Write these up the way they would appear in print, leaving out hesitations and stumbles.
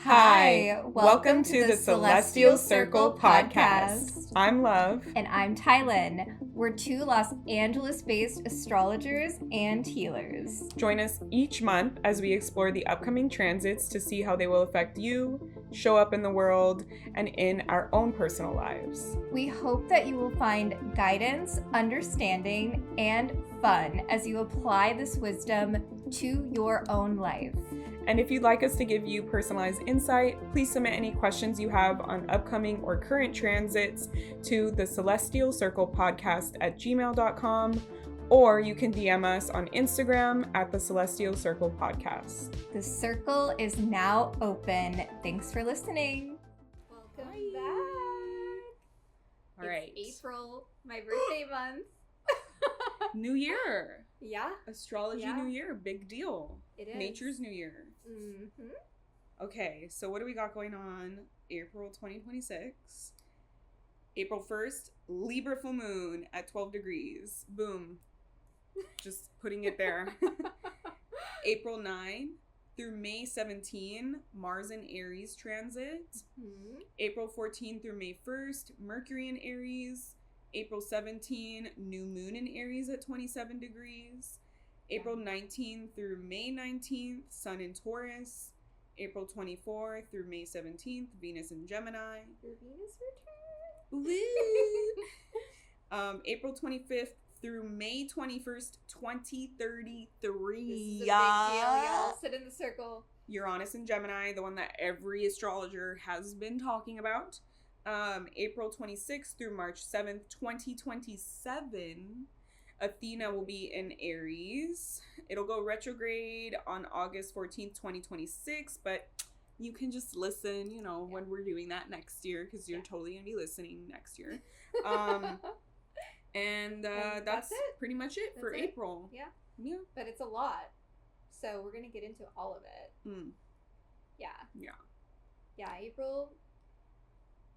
Hi, welcome to the Celestial Circle podcast. I'm Love. And I'm Tylin. We're two Los Angeles-based astrologers and healers. Join us each month as we explore the upcoming transits to see how they will affect you, show up in the world, and in our own personal lives. We hope that you will find guidance, understanding, and fun as you apply this wisdom to your own life. And if you'd like us to give you personalized insight, please submit any questions you have on upcoming or current transits to thecelestialcirclepodcast@gmail.com, or you can DM us on Instagram at thecelestialcirclepodcast. The circle is now open. Thanks for listening. Welcome back. All right. It's April, my birthday month. New Year. Yeah. Astrology New Year. Big deal. It is. Nature's New Year. Mm-hmm. Okay, so what do we got going on April 2026? April 1st, Libra Full Moon at 12 degrees. Boom. Just putting it there. April 9 through May 17, Mars in Aries transit. Mm-hmm. April 14 through May 1st, Mercury in Aries. April 17, New Moon in Aries at 27 degrees. April 19 through May 19th, Sun in Taurus. April 24 through May 17th, Venus in Gemini. Your Venus return. Woo! April 25th through May 21st, 2033. This is a big deal, y'all. Sit in the circle. Uranus in Gemini, the one that every astrologer has been talking about. April 26th through March 7th, 2027. Athena will be in Aries. It'll go retrograde on August 14th, 2026, but you can just listen, when we're doing that next year, because you're totally going to be listening next year. And that's it. Pretty much it for April. Yeah. Yeah. But it's a lot. So we're going to get into all of it. Yeah. Yeah. Yeah, April,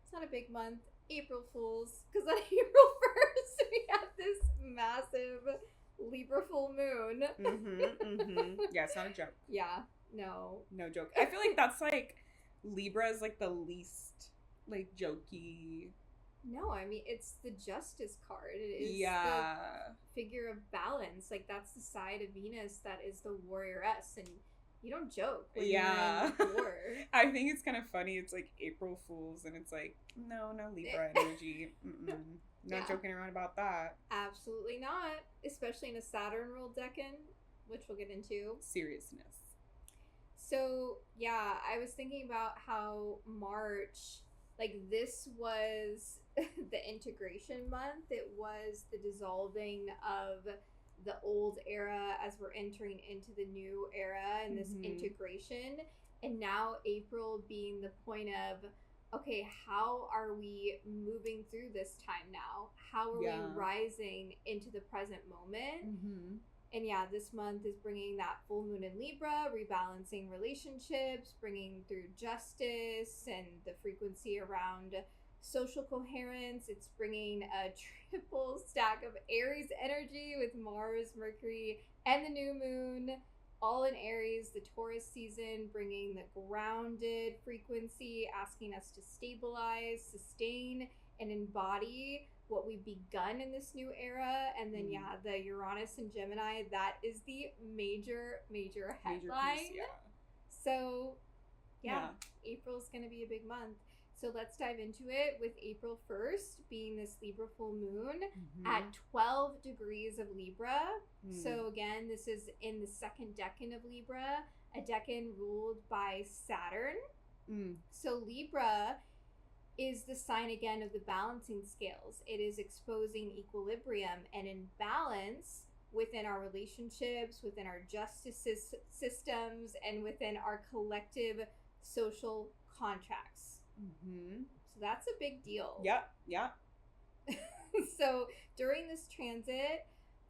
it's not a big month. April Fools, because on April 1st we have this massive Libra Full Moon. Yeah, it's not a joke. Yeah, no joke. I feel like that's Libra is the least jokey. No, I mean it's the Justice card. It is the figure of balance. That's the side of Venus that is the warrioress, and you don't joke when you're in war. I think it's kind of funny. It's April Fools, and it's no Libra energy. Not joking around about that. Absolutely not. Especially in a Saturn ruled decan, which we'll get into. Seriousness. So, yeah, I was thinking about how March, this was the integration month. It was the dissolving of the old era as we're entering into the new era and this integration. And now April being the point of, okay, how are we moving through this time now? How are we rising into the present moment? And this month is bringing that full moon in Libra, rebalancing relationships, bringing through justice and the frequency around social coherence. It's bringing a triple stack of Aries energy with Mars, Mercury, and the new moon all in Aries. The Taurus season bringing the grounded frequency, asking us to stabilize, sustain, and embody what we've begun in this new era. And then the Uranus and Gemini, that is the major headline. Piece, So April's gonna be a big month. So let's dive into it with April 1st being this Libra full moon at 12 degrees of Libra. So again, this is in the second decan of Libra, a decan ruled by Saturn. So Libra is the sign again of the balancing scales. It is exposing equilibrium and imbalance within our relationships, within our justice systems, and within our collective social contracts. So that's a big deal. Yeah. So during this transit,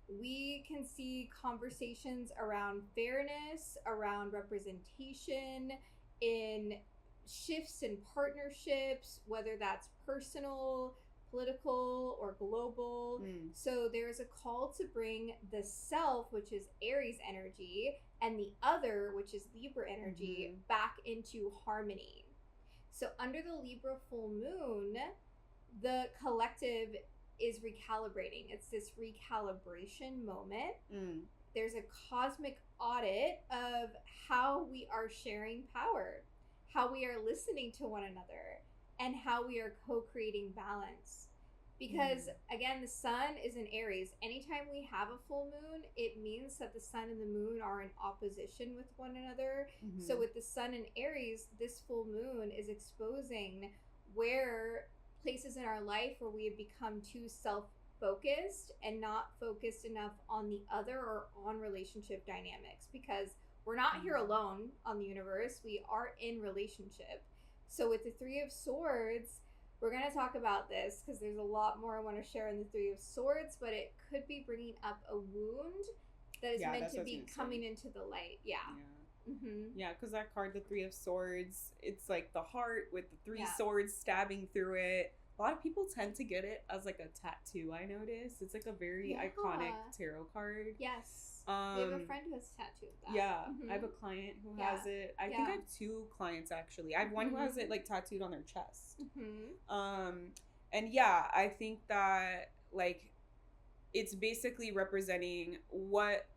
we can see conversations around fairness, around representation, in shifts in partnerships, whether that's personal, political, or global. So there's a call to bring the self, which is Aries energy, and the other, which is Libra energy, back into harmony. So under the Libra full moon, the collective is recalibrating. It's this recalibration moment. There's a cosmic audit of how we are sharing power, how we are listening to one another, and how we are co-creating balance. Because again, the sun is in Aries. Anytime we have a full moon, it means that the sun and the moon are in opposition with one another. So with the sun in Aries, this full moon is exposing where places in our life where we have become too self-focused and not focused enough on the other or on relationship dynamics, because we're not here alone on the universe. We are in relationship. So with the Three of Swords, we're going to talk about this because there's a lot more I want to share in the Three of Swords, but it could be bringing up a wound that is meant to be coming into the light. Yeah, because that card, the Three of Swords, it's like the heart with the three swords stabbing through it. A lot of people tend to get it as like a tattoo, I noticed. It's like a very iconic tarot card. Yes. We have a friend who has a tattoo of that. Yeah, I have a client who has it. I think I have two clients, actually. I have one who has it like tattooed on their chest. And yeah, I think that like it's basically representing what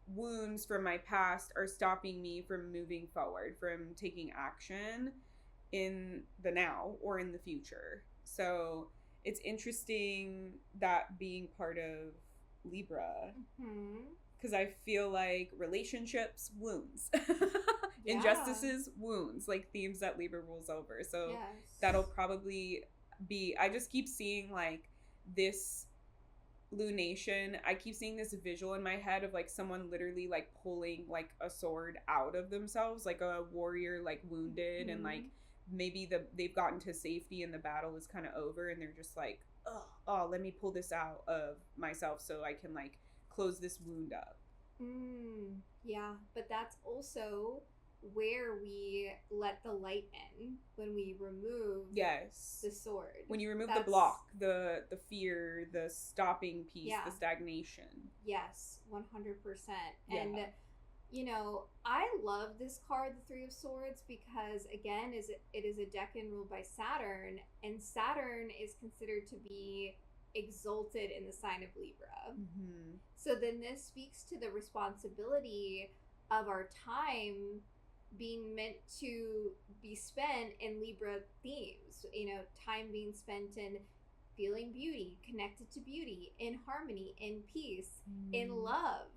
wounds from my past are stopping me from moving forward, from taking action in the now or in the future. So it's interesting that being part of Libra, because I feel like relationships, wounds, injustices, wounds, like themes that Libra rules over. So that'll probably be, I just keep seeing like this lunation. I keep seeing this visual in my head of like someone literally like pulling like a sword out of themselves, like a warrior like wounded and like maybe they've gotten to safety and the battle is kind of over and they're just like, oh, let me pull this out of myself so I can like close this wound up. Yeah, but that's also where we let the light in, when we remove the sword. When you remove the block, the fear, the stopping piece, the stagnation. Yes, 100%. And you know, I love this card, the Three of Swords, because again, it is a decan ruled by Saturn, and Saturn is considered to be exalted in the sign of Libra. So then this speaks to the responsibility of our time being meant to be spent in Libra themes. You know, time being spent in feeling beauty, connected to beauty, in harmony, in peace, in love,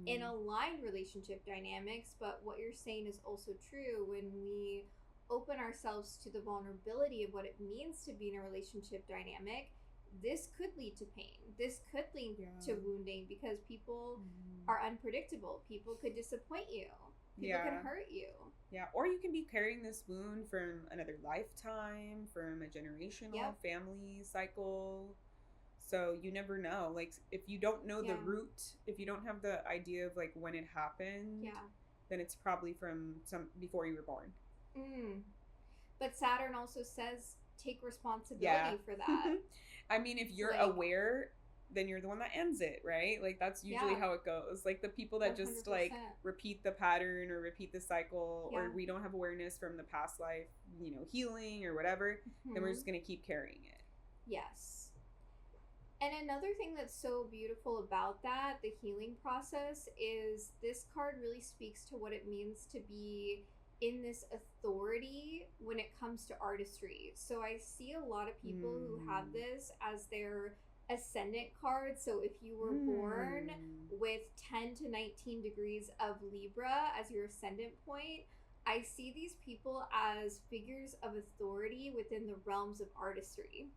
in aligned relationship dynamics. But what you're saying is also true. When we open ourselves to the vulnerability of what it means to be in a relationship dynamic, this could lead to pain. This could lead to wounding, because people are unpredictable. People could disappoint you. People can hurt you. Yeah, or you can be carrying this wound from another lifetime, from a generational family cycle. So you never know. Like, if you don't know the root, if you don't have the idea of like when it happened, then it's probably from before you were born. But Saturn also says take responsibility for that. I mean, if you're aware, then you're the one that ends it, right? Like, that's usually how it goes. Like, the people that 100%. Just like repeat the pattern or repeat the cycle, or we don't have awareness from the past life, you know, healing or whatever, then we're just going to keep carrying it. Yes. And another thing that's so beautiful about that, the healing process, is this card really speaks to what it means to be in this authority when it comes to artistry. So I see a lot of people who have this as their ascendant card. So if you were born with 10 to 19 degrees of Libra as your ascendant point, I see these people as figures of authority within the realms of artistry,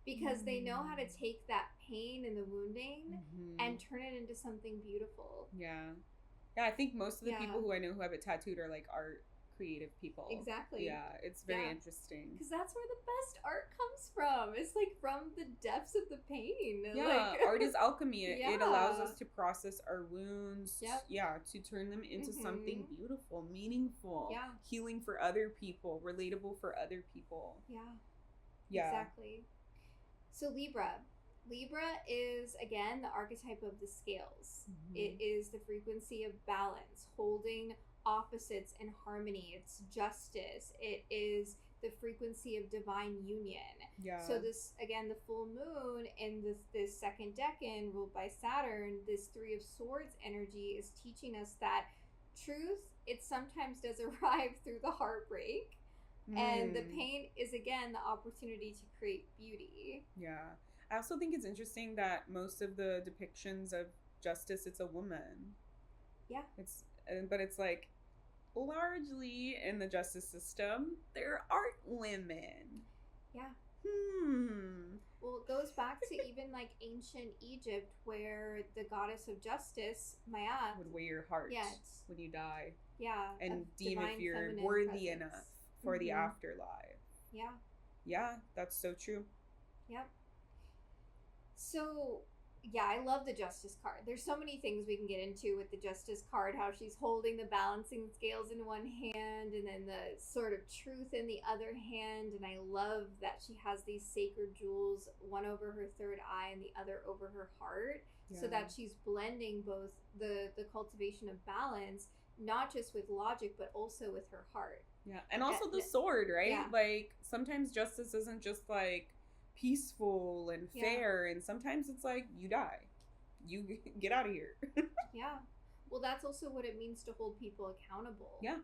because they know how to take that pain and the wounding and turn it into something beautiful. Yeah, I think most of the people who I know who have it tattooed are like art creative people. Exactly. Yeah, it's very interesting. Because that's where the best art comes from. It's like from the depths of the pain. Yeah, like, art is alchemy. It allows us to process our wounds. To turn them into something beautiful, meaningful, healing for other people, relatable for other people. Yeah. Exactly. So Libra, Libra is, again, the archetype of the scales. Mhm. It is the frequency of balance, holding opposites in harmony. It's justice. It is the frequency of divine union. Yeah. So this, again, the full moon in this second decan ruled by Saturn, this Three of Swords energy is teaching us that truth, it sometimes does arrive through the heartbreak. And the pain is, again, the opportunity to create beauty. Yeah. I also think it's interesting that most of the depictions of justice, it's a woman. Yeah. But it's like, largely in the justice system, there aren't women. Yeah. Well, it goes back to even like ancient Egypt, where the goddess of justice, Mayat, would weigh your heart when you die. Yeah. And deem if you're worthy enough for the afterlife. Yeah. Yeah, that's so true. Yep. So, yeah, I love the Justice card. There's so many things we can get into with the Justice card, how she's holding the balancing scales in one hand and then the sort of truth in the other hand. And I love that she has these sacred jewels, one over her third eye and the other over her heart, so that she's blending both the cultivation of balance, not just with logic, but also with her heart. Yeah, and also the sword, right? Yeah. Like, sometimes justice isn't just like peaceful and fair, and sometimes it's like, you die, you get out of here. Yeah, well, that's also what it means to hold people accountable. Yeah,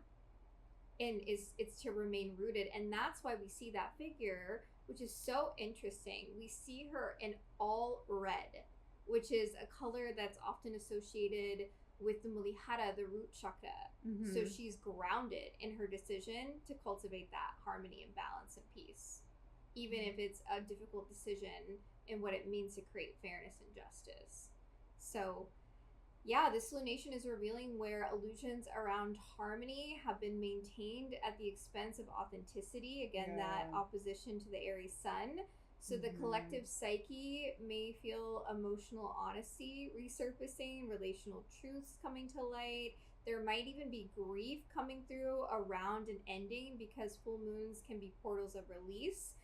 and it's to remain rooted, and that's why we see that figure, which is so interesting. We see her in all red, which is a color that's often associated with the Mulihara, the root chakra. So she's grounded in her decision to cultivate that harmony and balance and peace, even if it's a difficult decision in what it means to create fairness and justice. So, yeah, this lunation is revealing where illusions around harmony have been maintained at the expense of authenticity. Again, that opposition to the Aries sun. So the collective psyche may feel emotional honesty resurfacing, relational truths coming to light. There might even be grief coming through around an ending, because full moons can be portals of release.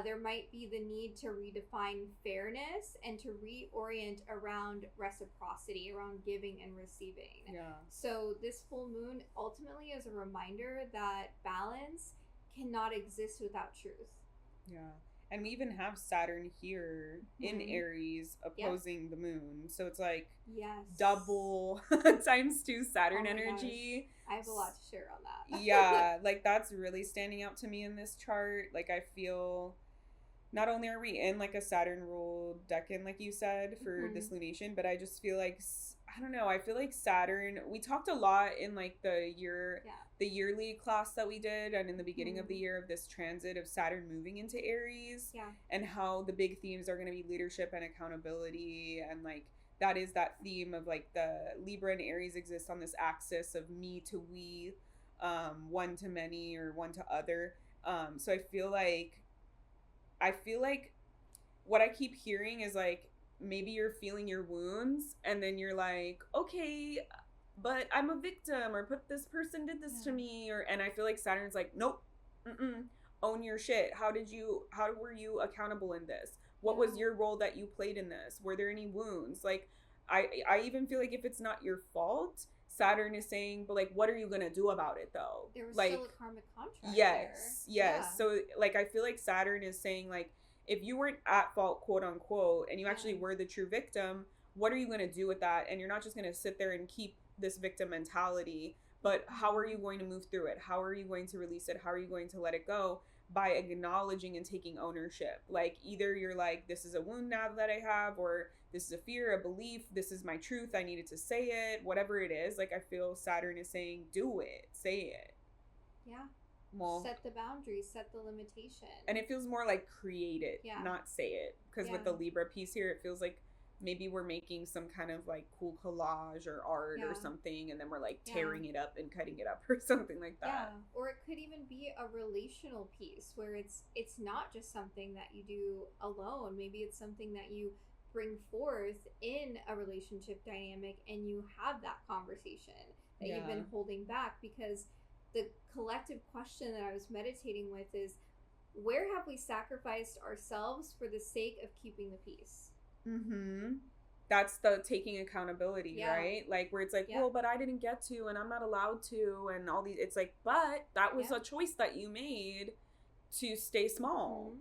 There might be the need to redefine fairness and to reorient around reciprocity, around giving and receiving. Yeah. So this full moon ultimately is a reminder that balance cannot exist without truth. Yeah. And we even have Saturn here in Aries opposing the moon. So it's like double times 2 Saturn energy. I have a lot to share on that. Yeah, like that's really standing out to me in this chart. Like, I feel not only are we in like a Saturn ruled decan, like you said, for this lunation, but I just feel like, I don't know, I feel like Saturn, we talked a lot in like the yearly class that we did, and in the beginning of the year, of this transit of Saturn moving into Aries, and how the big themes are going to be leadership and accountability, and like that is that theme of like the Libra and Aries exist on this axis of me to we, one to many or one to other. So I feel like what I keep hearing is like, maybe you're feeling your wounds and then you're like, okay, but I'm a victim, or but this person did this to me, and I feel like Saturn's like, nope, own your shit. How were you accountable in this? What was your role that you played in this? Were there any wounds? Like, I even feel like if it's not your fault, Saturn is saying, but like, what are you gonna do about it though? There was like, still a karmic contract. Yes. So like, I feel like Saturn is saying like, if you weren't at fault, quote unquote, and you actually were the true victim, what are you going to do with that? And you're not just going to sit there and keep this victim mentality, but how are you going to move through it? How are you going to release it? How are you going to let it go? By acknowledging and taking ownership. Like, either you're like, this is a wound now that I have, or this is a fear, a belief, this is my truth, I needed to say it, whatever it is. Like, I feel Saturn is saying, do it, say it. Yeah. Well, set the boundaries, set the limitation. And it feels more like create it, not say it. Because with the Libra piece here, it feels like maybe we're making some kind of like cool collage or art or something, and then we're like tearing it up and cutting it up or something like that. Yeah, or it could even be a relational piece where it's not just something that you do alone. Maybe it's something that you bring forth in a relationship dynamic, and you have that conversation that you've been holding back, because the collective question that I was meditating with is, where have we sacrificed ourselves for the sake of keeping the peace? Mm-hmm. That's the taking accountability, Yeah. right? Like where it's like, Yep. well, but I didn't get to and I'm not allowed to and all these it's like, but that was Yep. a choice that you made to stay small.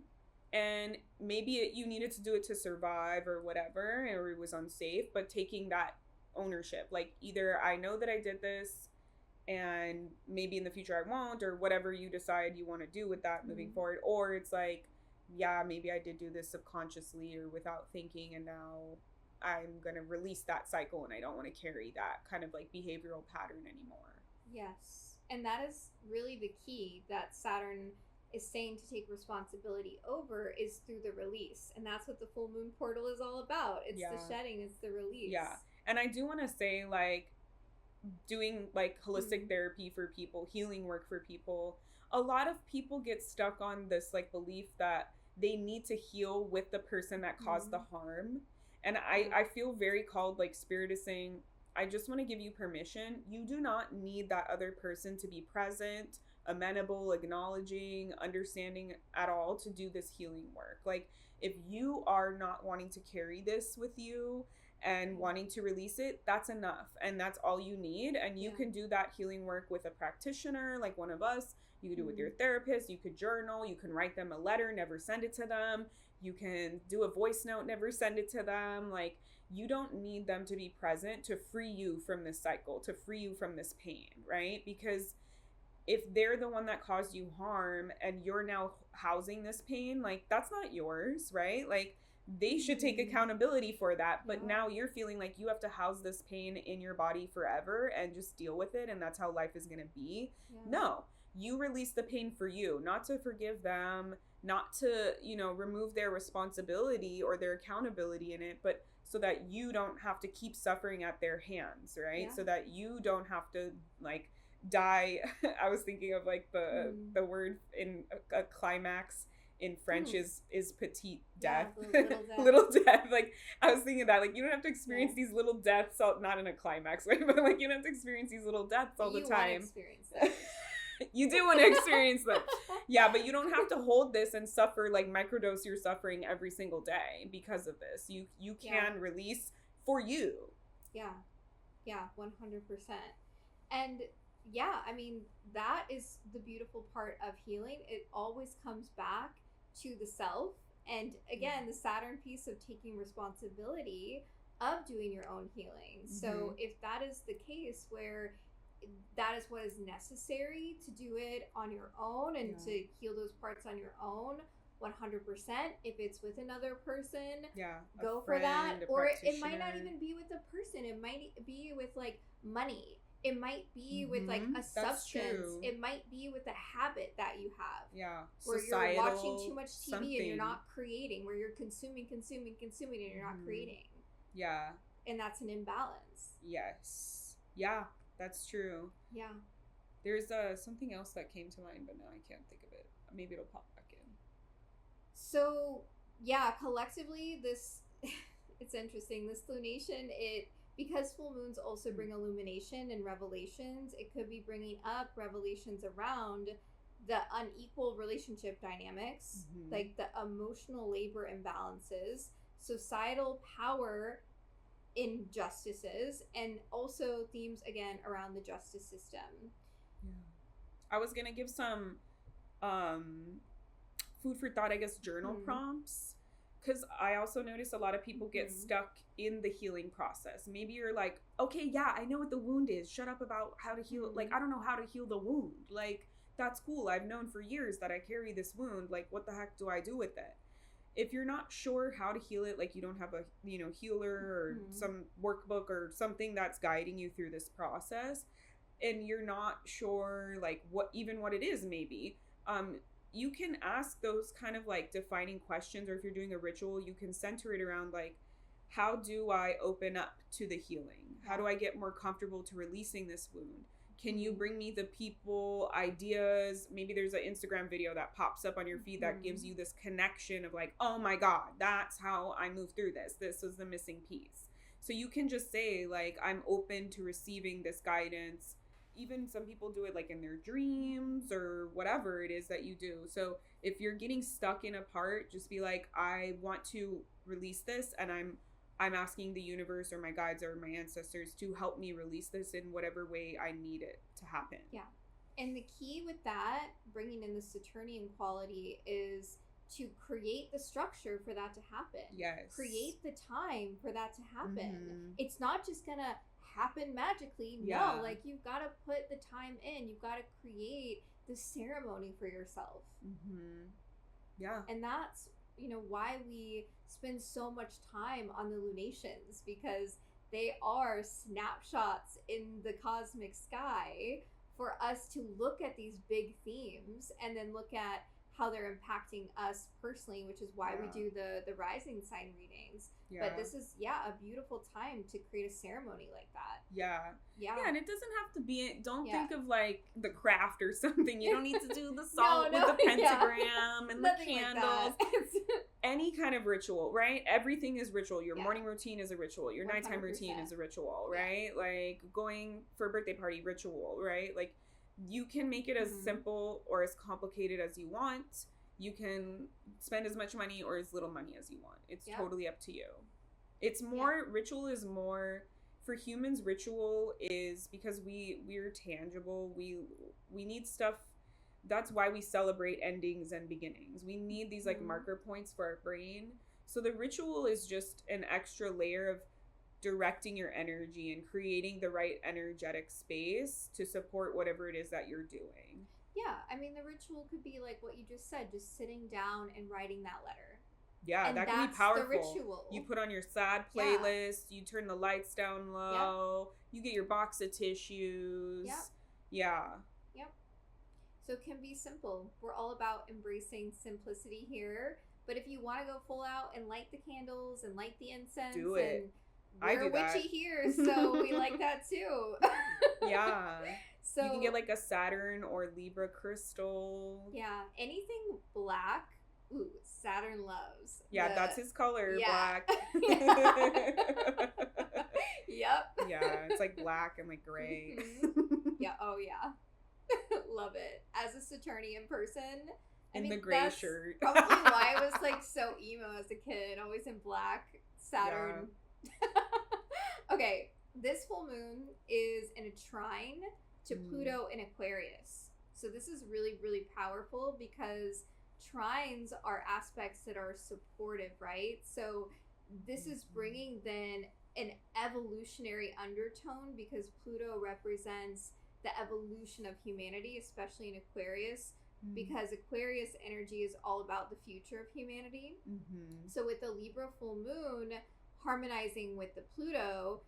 And maybe you needed to do it to survive or whatever, or it was unsafe, but taking that ownership, like either I know that I did this and maybe in the future I won't, or whatever you decide you want to do with that moving forward, or it's like, yeah, maybe I did do this subconsciously or without thinking, and now I'm going to release that cycle and I don't want to carry that kind of like behavioral pattern anymore. Yes. And that is really the key that Saturn is saying to take responsibility over is through the release. And that's what the full moon portal is all about. It's the shedding, it's the release. Yeah. And I do want to say, like, doing like holistic therapy for people, healing work for people, a lot of people get stuck on this like belief that they need to heal with the person that caused the harm. And I feel very called, like Spirit is saying, I just want to give you permission. You do not need that other person to be present, amenable, acknowledging, understanding at all to do this healing work. Like if you are not wanting to carry this with you and wanting to release it, that's enough. And that's all you need. And you can do that healing work with a practitioner, like one of us. You could do it with your therapist. You could journal. You can write them a letter, never send it to them. You can do a voice note, never send it to them. Like, you don't need them to be present to free you from this cycle, to free you from this pain, right? Because if they're the one that caused you harm and you're now housing this pain, like that's not yours, right? Like they should take accountability for that. But now you're feeling like you have to house this pain in your body forever and just deal with it. And that's how life is going to be. No, you release the pain for you, not to forgive them, not to, you know, remove their responsibility or their accountability in it, but so that you don't have to keep suffering at their hands, right? So that you don't have to like die. I was thinking of like the word in a climax in French is petite death. Little death. Little death. Like I was thinking that, like, you don't have to experience these little deaths not in a climax way, but like you don't have to experience these little deaths all the time. Want to experience that. You do want to experience them. Yeah, but you don't have to hold this and suffer, like microdose your suffering every single day because of this. You can release for you. Yeah, 100%. And yeah, I mean, that is the beautiful part of healing. It always comes back to the self. And again, the Saturn piece of taking responsibility of doing your own healing. So if that is the case where that is what is necessary to do it on your own and to heal those parts on your own, 100%. If it's with another person, go for that. Or it might not even be with a person. It might be with like money. It might be with like a substance. It might be with a habit that you have. Yeah. Where you're watching too much TV and you're not creating, where you're consuming and you're not creating. Yeah. And that's an imbalance. Yes. Yeah, that's true. Yeah. There's something else that came to mind, but now I can't think of it. Maybe it'll pop back in. So, yeah, collectively, this, it's interesting. This lunation, because full moons also bring illumination and revelations, it could be bringing up revelations around the unequal relationship dynamics, like the emotional labor imbalances, societal power injustices, and also themes again around the justice system. I was gonna give some food for thought, I guess, journal prompts, because I also notice a lot of people get stuck in the healing process. Maybe you're like, okay, yeah, I know what the wound is. Shut up about how to heal. Like, I don't know how to heal the wound. Like, that's cool. I've known for years that I carry this wound. Like, what the heck do I do with it? If you're not sure how to heal it, like you don't have a, you know, healer or some workbook or something that's guiding you through this process, and you're not sure like what it is, maybe, you can ask those kind of like defining questions, or if you're doing a ritual, you can center it around like, how do I open up to the healing? How do I get more comfortable to releasing this wound? Can you bring me the people, ideas? Maybe there's an Instagram video that pops up on your feed that gives you this connection of like, oh my God, that's how I move through this. This was the missing piece. So you can just say like, I'm open to receiving this guidance. Even some people do it like in their dreams or whatever it is that you do. So if you're getting stuck in a part, just be like, I want to release this, and I'm asking the universe or my guides or my ancestors to help me release this in whatever way I need it to happen. Yeah. And the key with that, bringing in the Saturnian quality, is to create the structure for that to happen. Yes. Create the time for that to happen. Mm-hmm. It's not just gonna happen magically. Yeah. No, like you've got to put the time in. You've got to create the ceremony for yourself. Mm-hmm. Yeah. And that's, you know, why we spend so much time on the lunations, because they are snapshots in the cosmic sky for us to look at these big themes and then look at how they're impacting us personally, which is why we do the rising sign readings. Yeah. But this is, a beautiful time to create a ceremony like that. Yeah, and it doesn't have to be, don't think of like the craft or something. You don't need to do the salt with the pentagram and the candles. Like any kind of ritual, right? Everything is ritual. Your morning routine is a ritual. Your 100%. Nighttime routine is a ritual, right? Like going for a birthday party, ritual, right? Like you can make it as simple or as complicated as you want. You can spend as much money or as little money as you want. It's totally up to you. It's more, ritual is more, for humans, ritual is because we're tangible. We need stuff. That's why we celebrate endings and beginnings. We need these like marker points for our brain. So the ritual is just an extra layer of directing your energy and creating the right energetic space to support whatever it is that you're doing. Yeah, I mean, the ritual could be like what you just said, just sitting down and writing that letter. Yeah, and that can be powerful. The ritual. You put on your sad playlist, you turn the lights down low, you get your box of tissues. Yeah. So it can be simple. We're all about embracing simplicity here. But if you want to go full out and light the candles and light the incense, do it. We're witchy here, so we like that too. Yeah. So you can get like a Saturn or Libra crystal. Yeah. Anything black. Ooh, Saturn loves. Yeah, that's his color, black. Yep. Yeah, it's like black and like gray. Yeah, oh yeah. Love it. As a Saturnian person. In the gray shirt. Probably why I was like so emo as a kid, always in black. Saturn. Yeah. Okay, this full moon is in a trine to Pluto in Aquarius. So this is really, really powerful because trines are aspects that are supportive, right? So this is bringing then an evolutionary undertone because Pluto represents the evolution of humanity, especially in Aquarius, because Aquarius energy is all about the future of humanity. So with the Libra full moon harmonizing with the Pluto,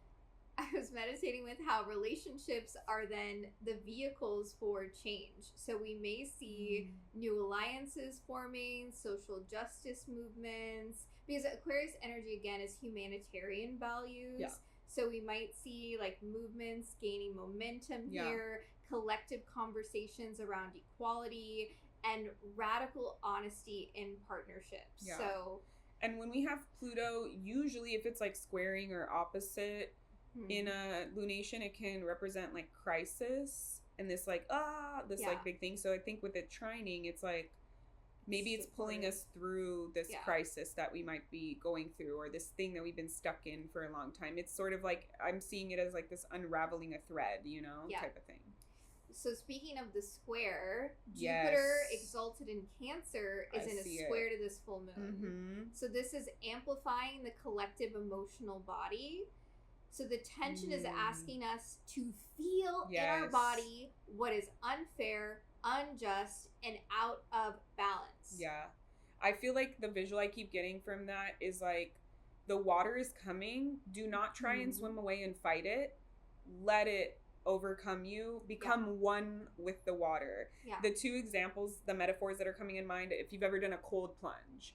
I was meditating with how relationships are then the vehicles for change. So we may see new alliances forming, social justice movements, because Aquarius energy again is humanitarian values. Yeah. So we might see like movements gaining momentum here, collective conversations around equality, and radical honesty in partnerships. Yeah. So, and when we have Pluto, usually if it's like squaring or opposite in a lunation, it can represent like crisis and this like like big thing. So I think with it trining, it's like maybe it's pulling us through this crisis that we might be going through, or this thing that we've been stuck in for a long time. It's sort of like, I'm seeing it as like this unraveling a thread, you know, type of thing. So speaking of the square, Jupiter exalted in Cancer is in a square to this full moon. So this is amplifying the collective emotional body. So the tension is asking us to feel in our body what is unfair, unjust, and out of balance. Yeah. I feel like the visual I keep getting from that is like, the water is coming. Do not try and swim away and fight it. Let it overcome you. Become one with the water. Yeah. The two examples, the metaphors that are coming in mind, if you've ever done a cold plunge.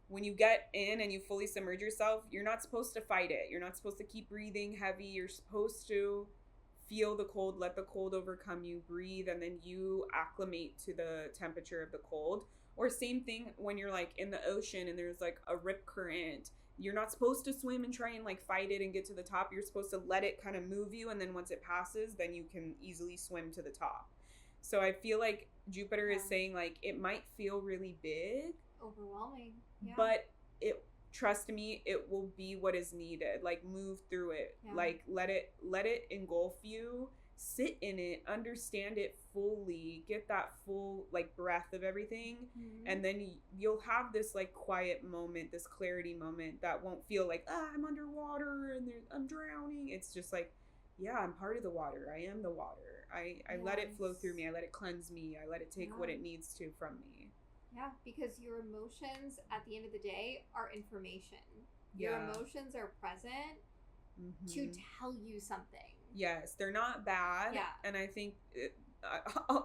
When you get in and you fully submerge yourself, you're not supposed to fight it. You're not supposed to keep breathing heavy. You're supposed to feel the cold, let the cold overcome you, breathe, and then you acclimate to the temperature of the cold. Or same thing when you're like in the ocean and there's like a rip current. You're not supposed to swim and try and like fight it and get to the top. You're supposed to let it kind of move you, and then once it passes, then you can easily swim to the top. So I feel like Jupiter is saying, like, it might feel really big, overwhelming, but trust me, it will be what is needed. Like, move through it. Like, let it engulf you. Sit in it, understand it fully, get that full, like, breath of everything, and then you'll have this, like, quiet moment, this clarity moment that won't feel like, I'm underwater and I'm drowning. It's just like, yeah, I'm part of the water. I am the water. I let it flow through me. I let it cleanse me. I let it take what it needs to from me. Yeah, because your emotions at the end of the day are information. Your emotions are present to tell you something. Yes, they're not bad. Yeah. And I think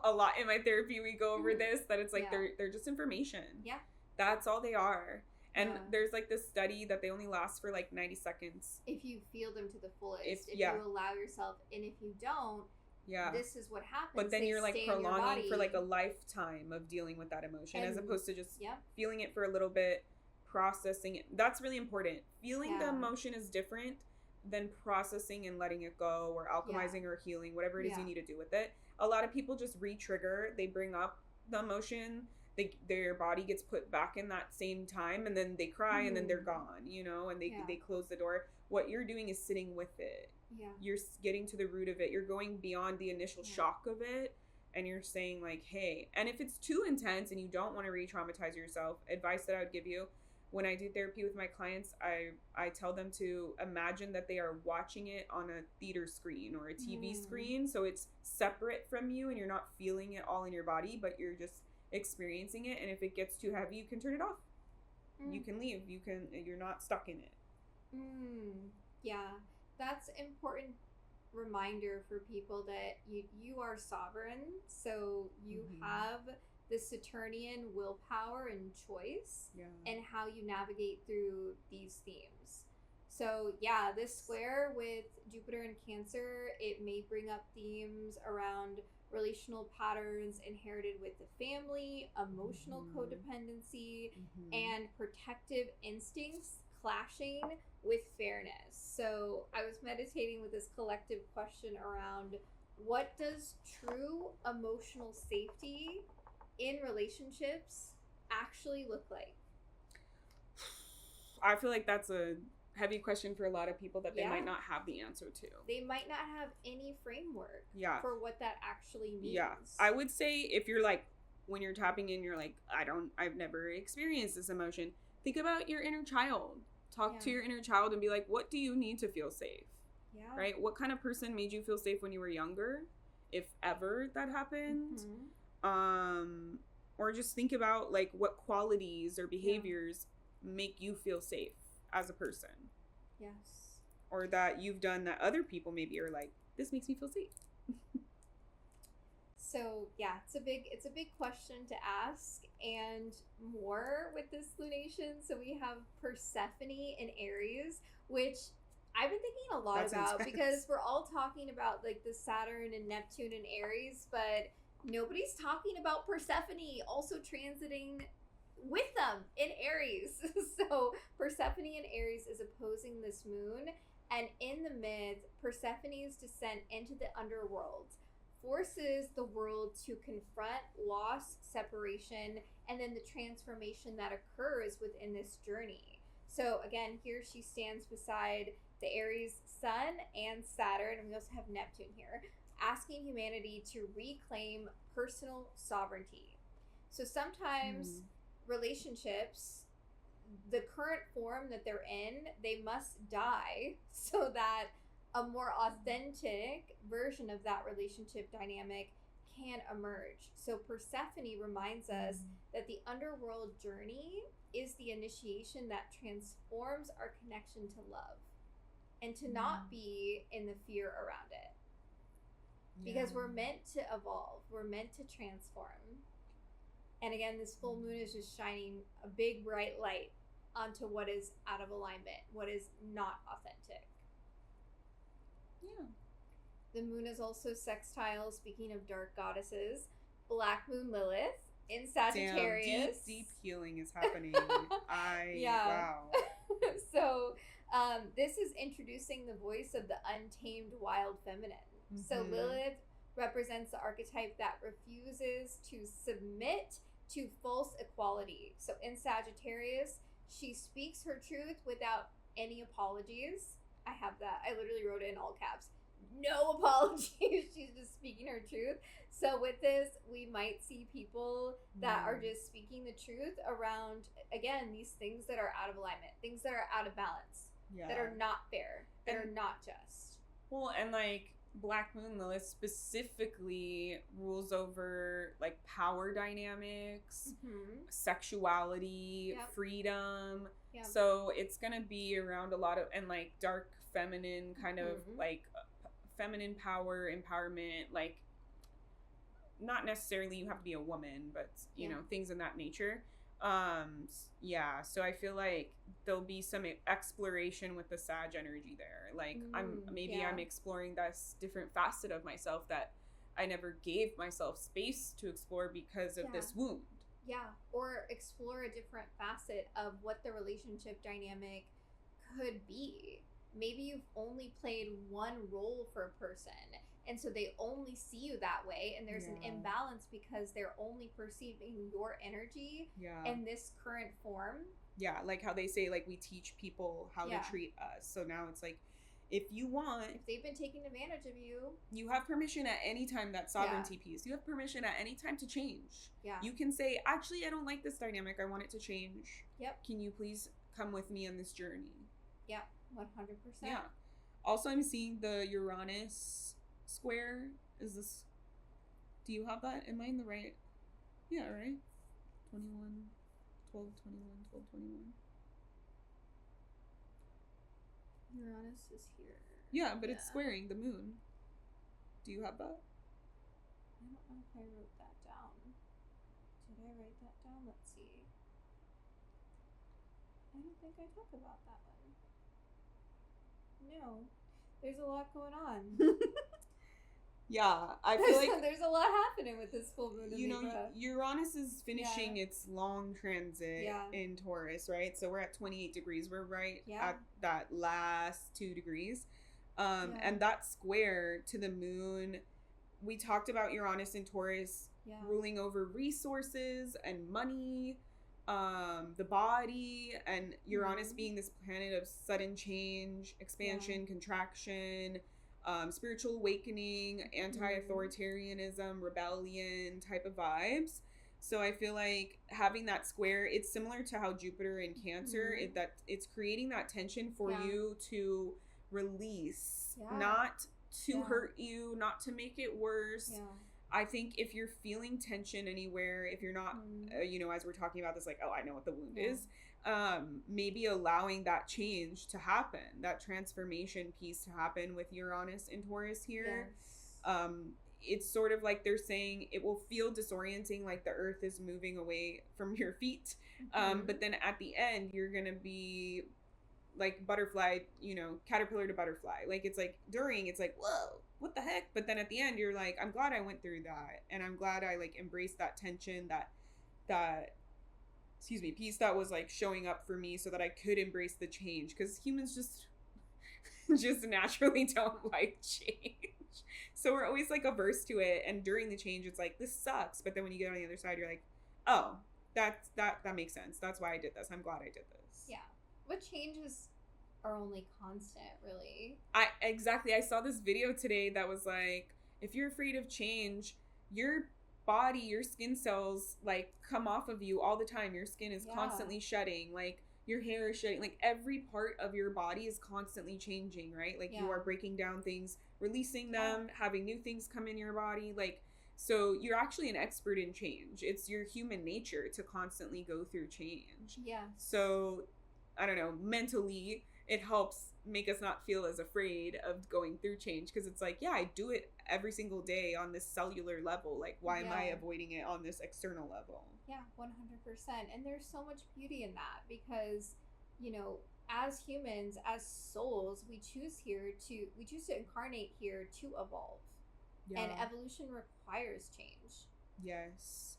a lot in my therapy we go over this, that it's like they're just information. Yeah. That's all they are. And there's like this study that they only last for like 90 seconds. If you feel them to the fullest. If you allow yourself, and if you don't, this is what happens. But then you're like prolonging for like a lifetime of dealing with that emotion, as opposed to just feeling it for a little bit, processing it. That's really important. Feeling the emotion is different than processing and letting it go, or alchemizing or healing, whatever it is you need to do with it. A lot of people just re-trigger. They bring up the emotion. Their body gets put back in that same time, and then they cry, and then they're gone, you know, and they close the door. What you're doing is sitting with it. Yeah. You're getting to the root of it. You're going beyond the initial shock of it, and you're saying like, hey, and if it's too intense and you don't want to re-traumatize yourself, advice that I would give you, when I do therapy with my clients, I tell them to imagine that they are watching it on a theater screen or a TV screen. So it's separate from you and you're not feeling it all in your body, but you're just experiencing it. And if it gets too heavy, you can turn it off. You can leave. You're not stuck in it. Yeah, that's important reminder for people that you are sovereign. So you have the Saturnian willpower and choice, and how you navigate through these themes. So yeah, this square with Jupiter and Cancer, it may bring up themes around relational patterns inherited with the family, emotional codependency, and protective instincts clashing with fairness. So I was meditating with this collective question around, what does true emotional safety in relationships actually look like? I feel like that's a heavy question for a lot of people that they might not have the answer to. They might not have any framework for what that actually means. Yeah. I would say, if you're like, when you're tapping in, you're like, I've never experienced this emotion. Think about your inner child. Talk to your inner child and be like, what do you need to feel safe? Yeah. Right? What kind of person made you feel safe when you were younger? If ever that happened. Or just think about like what qualities or behaviors make you feel safe as a person. Yes. Or that you've done that other people maybe are like, this makes me feel safe. So yeah, it's a big question to ask, and more with this lunation. So we have Persephone in Aries, which I've been thinking a lot about because we're all talking about like the Saturn and Neptune in Aries, but nobody's talking about Persephone also transiting with them in Aries. So Persephone in Aries is opposing this moon, and in the myth, Persephone's descent into the underworld forces the world to confront loss, separation, and then the transformation that occurs within this journey. So again, here she stands beside the Aries sun and Saturn, and we also have Neptune here, asking humanity to reclaim personal sovereignty. So sometimes relationships, the current form that they're in, they must die so that a more authentic version of that relationship dynamic can emerge. So Persephone reminds us that the underworld journey is the initiation that transforms our connection to love, and to not be in the fear around it. Because we're meant to evolve, we're meant to transform. And again, this full moon is just shining a big bright light onto what is out of alignment, what is not authentic. Yeah. The moon is also sextile, speaking of dark goddesses, Black Moon Lilith in Sagittarius. Damn, deep healing is happening. Wow. So this is introducing the voice of the untamed wild feminine. So Lilith represents the archetype that refuses to submit to false equality. So in Sagittarius, she speaks her truth without any apologies. I have that. I literally wrote it in all caps. No apologies. She's just speaking her truth. So with this, we might see people that are just speaking the truth around, again, these things that are out of alignment, things that are out of balance, that are not fair, that are not just. Well, and like Black Moon Lilith specifically rules over like power dynamics, sexuality, freedom. Yep. So it's gonna be around a lot of, and like dark feminine kind of like feminine power, empowerment, like not necessarily you have to be a woman, but you know, things in that nature. So I feel like there'll be some exploration with the Sag energy there. Like I'm exploring this different facet of myself that I never gave myself space to explore because of this wound. Yeah, or explore a different facet of what the relationship dynamic could be. Maybe you've only played one role for a person, and so they only see you that way, and there's an imbalance because they're only perceiving your energy in this current form. Yeah, like how they say, like, we teach people how to treat us. So now it's like, if you want... If they've been taking advantage of you... You have permission at any time, that sovereignty piece. You have permission at any time to change. Yeah. You can say, actually, I don't like this dynamic. I want it to change. Yep. Can you please come with me on this journey? Yeah, 100%. Yeah. Also, I'm seeing the Uranus square. Is this... Do you have that? Am I in the right... Yeah, right? 21... 12, 21, 12, 21. Uranus is here. Yeah, but it's squaring the moon. Do you have that? I don't know if I wrote that down. Did I write that down? Let's see. I don't think I talked about that one. No. There's a lot going on. Yeah, I feel like there's a lot happening with this full moon. You know, Uranus is finishing its long transit in Taurus, right? So we're at 28 degrees. We're right at that last 2 degrees. And that square to the moon, we talked about Uranus and Taurus ruling over resources and money, the body, and Uranus being this planet of sudden change, expansion, contraction, spiritual awakening, anti-authoritarianism, rebellion type of vibes. So I feel like having that square, it's similar to how Jupiter in Cancer, that it's creating that tension for you to release, not to hurt you, not to make it worse. I think if you're feeling tension anywhere, if you're not, as we're talking about this, like, oh, I know what the wound is, maybe allowing that change to happen, that transformation piece to happen with Uranus and Taurus here. It's sort of like they're saying it will feel disorienting, like the earth is moving away from your feet. But then at the end, you're going to be like butterfly, caterpillar to butterfly. Like it's like during, it's like, whoa, what the heck? But then at the end, you're like, I'm glad I went through that. And I'm glad I like embraced that tension, that piece that was like showing up for me so that I could embrace the change. Because humans just naturally don't like change. So we're always like averse to it. And during the change, it's like, this sucks. But then when you get on the other side, you're like, oh, that makes sense. That's why I did this. I'm glad I did this. Yeah. What changes are only constant, really. I saw this video today that was like, if you're afraid of change, your body, your skin cells like come off of you all the time. Your skin is constantly shedding, like your hair is shedding, like every part of your body is constantly changing, right? Like you are breaking down things, releasing them, having new things come in your body, like, so you're actually an expert in change. It's your human nature to constantly go through change. Yeah. So I don't know, mentally it helps make us not feel as afraid of going through change, because it's like, yeah, I do it every single day on this cellular level. Like, why am I avoiding it on this external level? Yeah, 100%. And there's so much beauty in that, because, as humans, as souls, we choose to incarnate here to evolve. Yeah. And evolution requires change. Yes.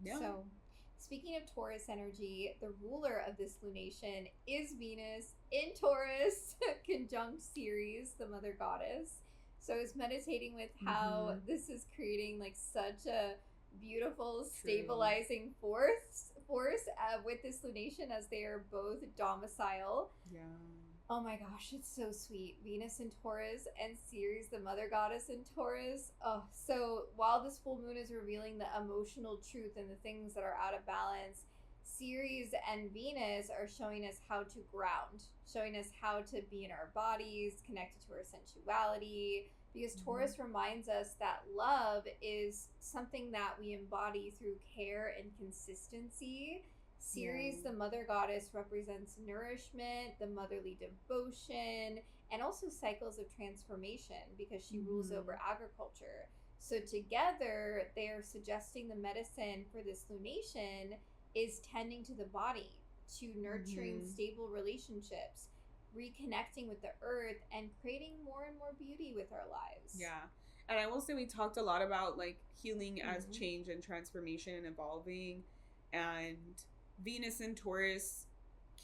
Yeah. So, speaking of Taurus energy, the ruler of this lunation is Venus in Taurus, conjunct Ceres, the mother goddess. So I was meditating with how this is creating like such a beautiful stabilizing force with this lunation, as they are both domicile. Yeah. Oh my gosh, it's so sweet. Venus in Taurus and Ceres, the mother goddess in Taurus. Oh, so while this full moon is revealing the emotional truth and the things that are out of balance, Ceres and Venus are showing us how to ground, showing us how to be in our bodies, connected to our sensuality, because Taurus reminds us that love is something that we embody through care and consistency. Ceres, the mother goddess, represents nourishment, the motherly devotion, and also cycles of transformation because she rules over agriculture. So together, they are suggesting the medicine for this lunation is tending to the body, to nurturing stable relationships, reconnecting with the earth, and creating more and more beauty with our lives. Yeah. And I will say we talked a lot about like healing as change and transformation and evolving, and Venus and Taurus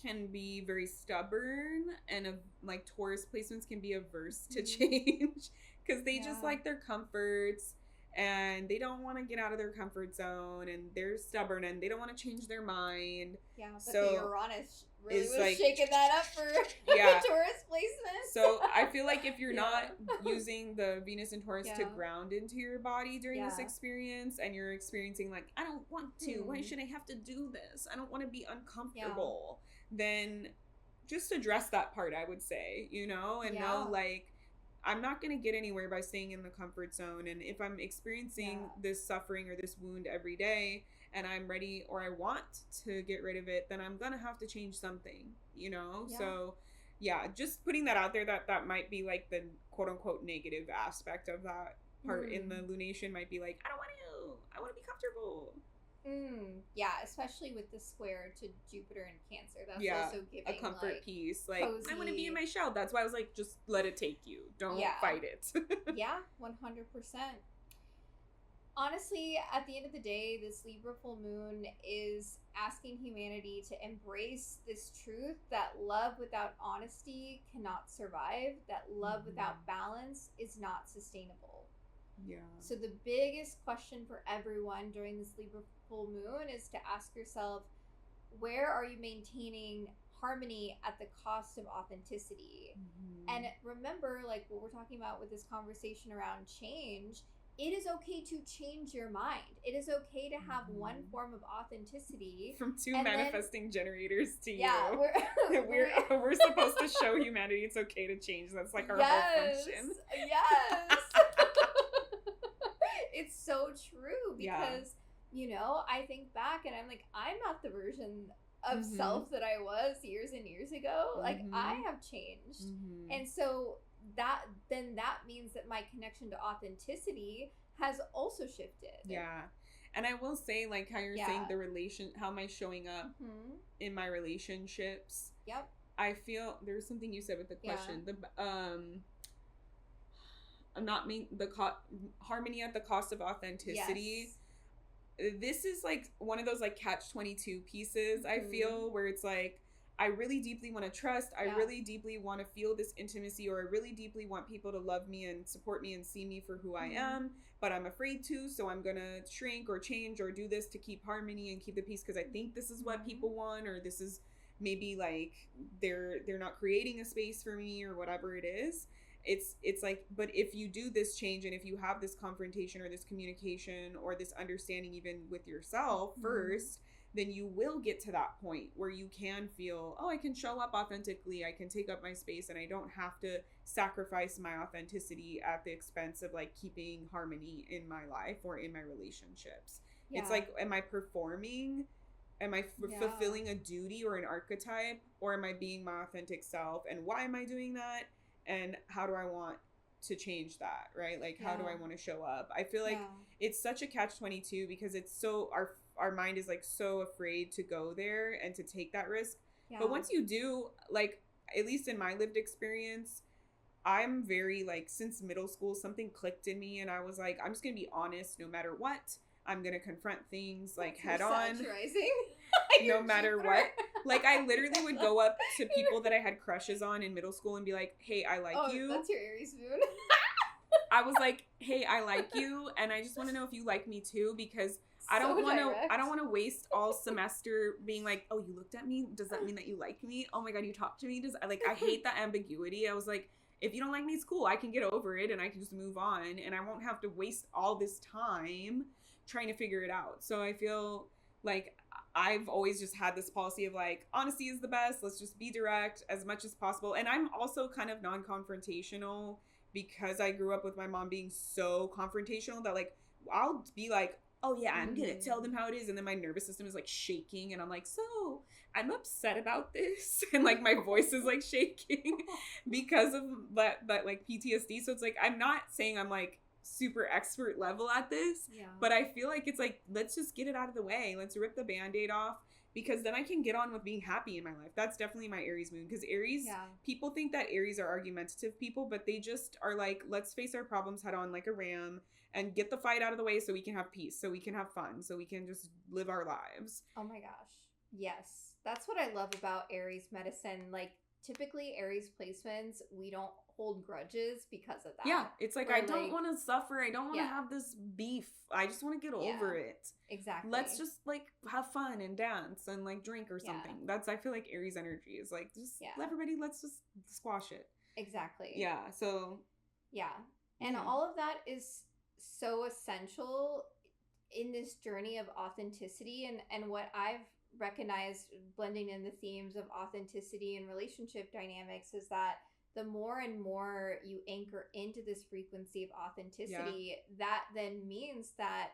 can be very stubborn, and like Taurus placements can be averse to change because they just like their comforts and they don't want to get out of their comfort zone, and they're stubborn and they don't want to change their mind. Yeah, but so the Uranus really was like, shaking that up for Taurus placement. So I feel like if you're not using the Venus and Taurus to ground into your body during this experience, and you're experiencing like, I don't want to, why should I have to do this? I don't want to be uncomfortable. Then just address that part, I would say, you know, and know like, I'm not going to get anywhere by staying in the comfort zone. And if I'm experiencing this suffering or this wound every day, and I'm ready or I want to get rid of it, then I'm going to have to change something, you know? So just putting that out there, that might be like the quote unquote negative aspect of that part in the lunation might be like, I don't want to, I want to be comfortable. Yeah, especially with the square to Jupiter and Cancer. That's also giving a comfort like, piece. Like, cozy. I want to be in my shell. That's why I was like, just let it take you. Don't fight it. Yeah, 100%. Honestly, at the end of the day, this Libra full moon is asking humanity to embrace this truth that love without honesty cannot survive, that love without balance is not sustainable. Yeah. So the biggest question for everyone during this Libra full moon is to ask yourself, where are you maintaining harmony at the cost of authenticity? And remember, like what we're talking about with this conversation around change, it is okay to change your mind. It is okay to have one form of authenticity. From two manifesting generators to yeah, you. We're supposed to show humanity it's okay to change. That's like our whole function. Yes. It's so true because, you know, I think back and I'm like, I'm not the version of self that I was years and years ago. Like, I have changed. And so that means that my connection to authenticity has also shifted. Yeah. And I will say, like, how you're saying how am I showing up in my relationships? Yep. I feel there's something you said with the question. Harmony at the cost of authenticity. Yes. This is like one of those like catch-22 pieces, I feel, where it's like, I really deeply want to trust. I really deeply want to feel this intimacy, or I really deeply want people to love me and support me and see me for who I am, but I'm afraid to, so I'm going to shrink or change or do this to keep harmony and keep the peace because I think this is what people want, or this is maybe like they're not creating a space for me or whatever it is. It's like, but if you do this change and if you have this confrontation or this communication or this understanding even with yourself first, then you will get to that point where you can feel, oh, I can show up authentically, I can take up my space, and I don't have to sacrifice my authenticity at the expense of like keeping harmony in my life or in my relationships. It's like, am I performing? Am I fulfilling a duty or an archetype, or am I being my authentic self? And why am I doing that? And how do I want to change that, right? Like, how do I want to show up? I feel like it's such a catch-22 because it's so, our mind is like so afraid to go there and to take that risk. But once you do, like, at least in my lived experience, I'm very like, since middle school, something clicked in me and I was like, I'm just going to be honest no matter what. I'm going to confront things like head on. No matter what. Like, I literally would go up to people that I had crushes on in middle school and be like, hey, I like you. That's your Aries moon. I was like, hey, I like you, and I just want to know if you like me too, because I don't want to waste all semester being like, oh, you looked at me, does that mean that you like me? Oh my god, you talked to me, I hate that ambiguity. I was like, if you don't like me, it's cool, I can get over it and I can just move on, and I won't have to waste all this time trying to figure it out. So I feel like I've always just had this policy of like, honesty is the best, let's just be direct as much as possible. And I'm also kind of non-confrontational because I grew up with my mom being so confrontational that like I'll be like, oh yeah, I'm gonna tell them how it is, and then my nervous system is like shaking and I'm like, so I'm upset about this, and like my voice is like shaking because of that like PTSD. So it's like, I'm not saying I'm like super expert level at this, but I feel like it's like, let's just get it out of the way, let's rip the band-aid off, because then I can get on with being happy in my life. That's definitely my Aries moon, because Aries, people think that Aries are argumentative people, but they just are like, let's face our problems head on like a ram and get the fight out of the way so we can have peace, so we can have fun, so we can just live our lives. Oh my gosh. Yes. That's what I love about Aries medicine. Like, typically Aries placements, we don't hold grudges because of that. Yeah, it's like, I don't want to suffer, I don't want to have this beef, I just want to get over it. Exactly. Let's just like have fun and dance and like drink or something. That's, I feel like Aries energy is like, just everybody, let's just squash it. Exactly. Yeah, so and all of that is so essential in this journey of authenticity, and what I've recognized blending in the themes of authenticity and relationship dynamics is that the more and more you anchor into this frequency of authenticity, that then means that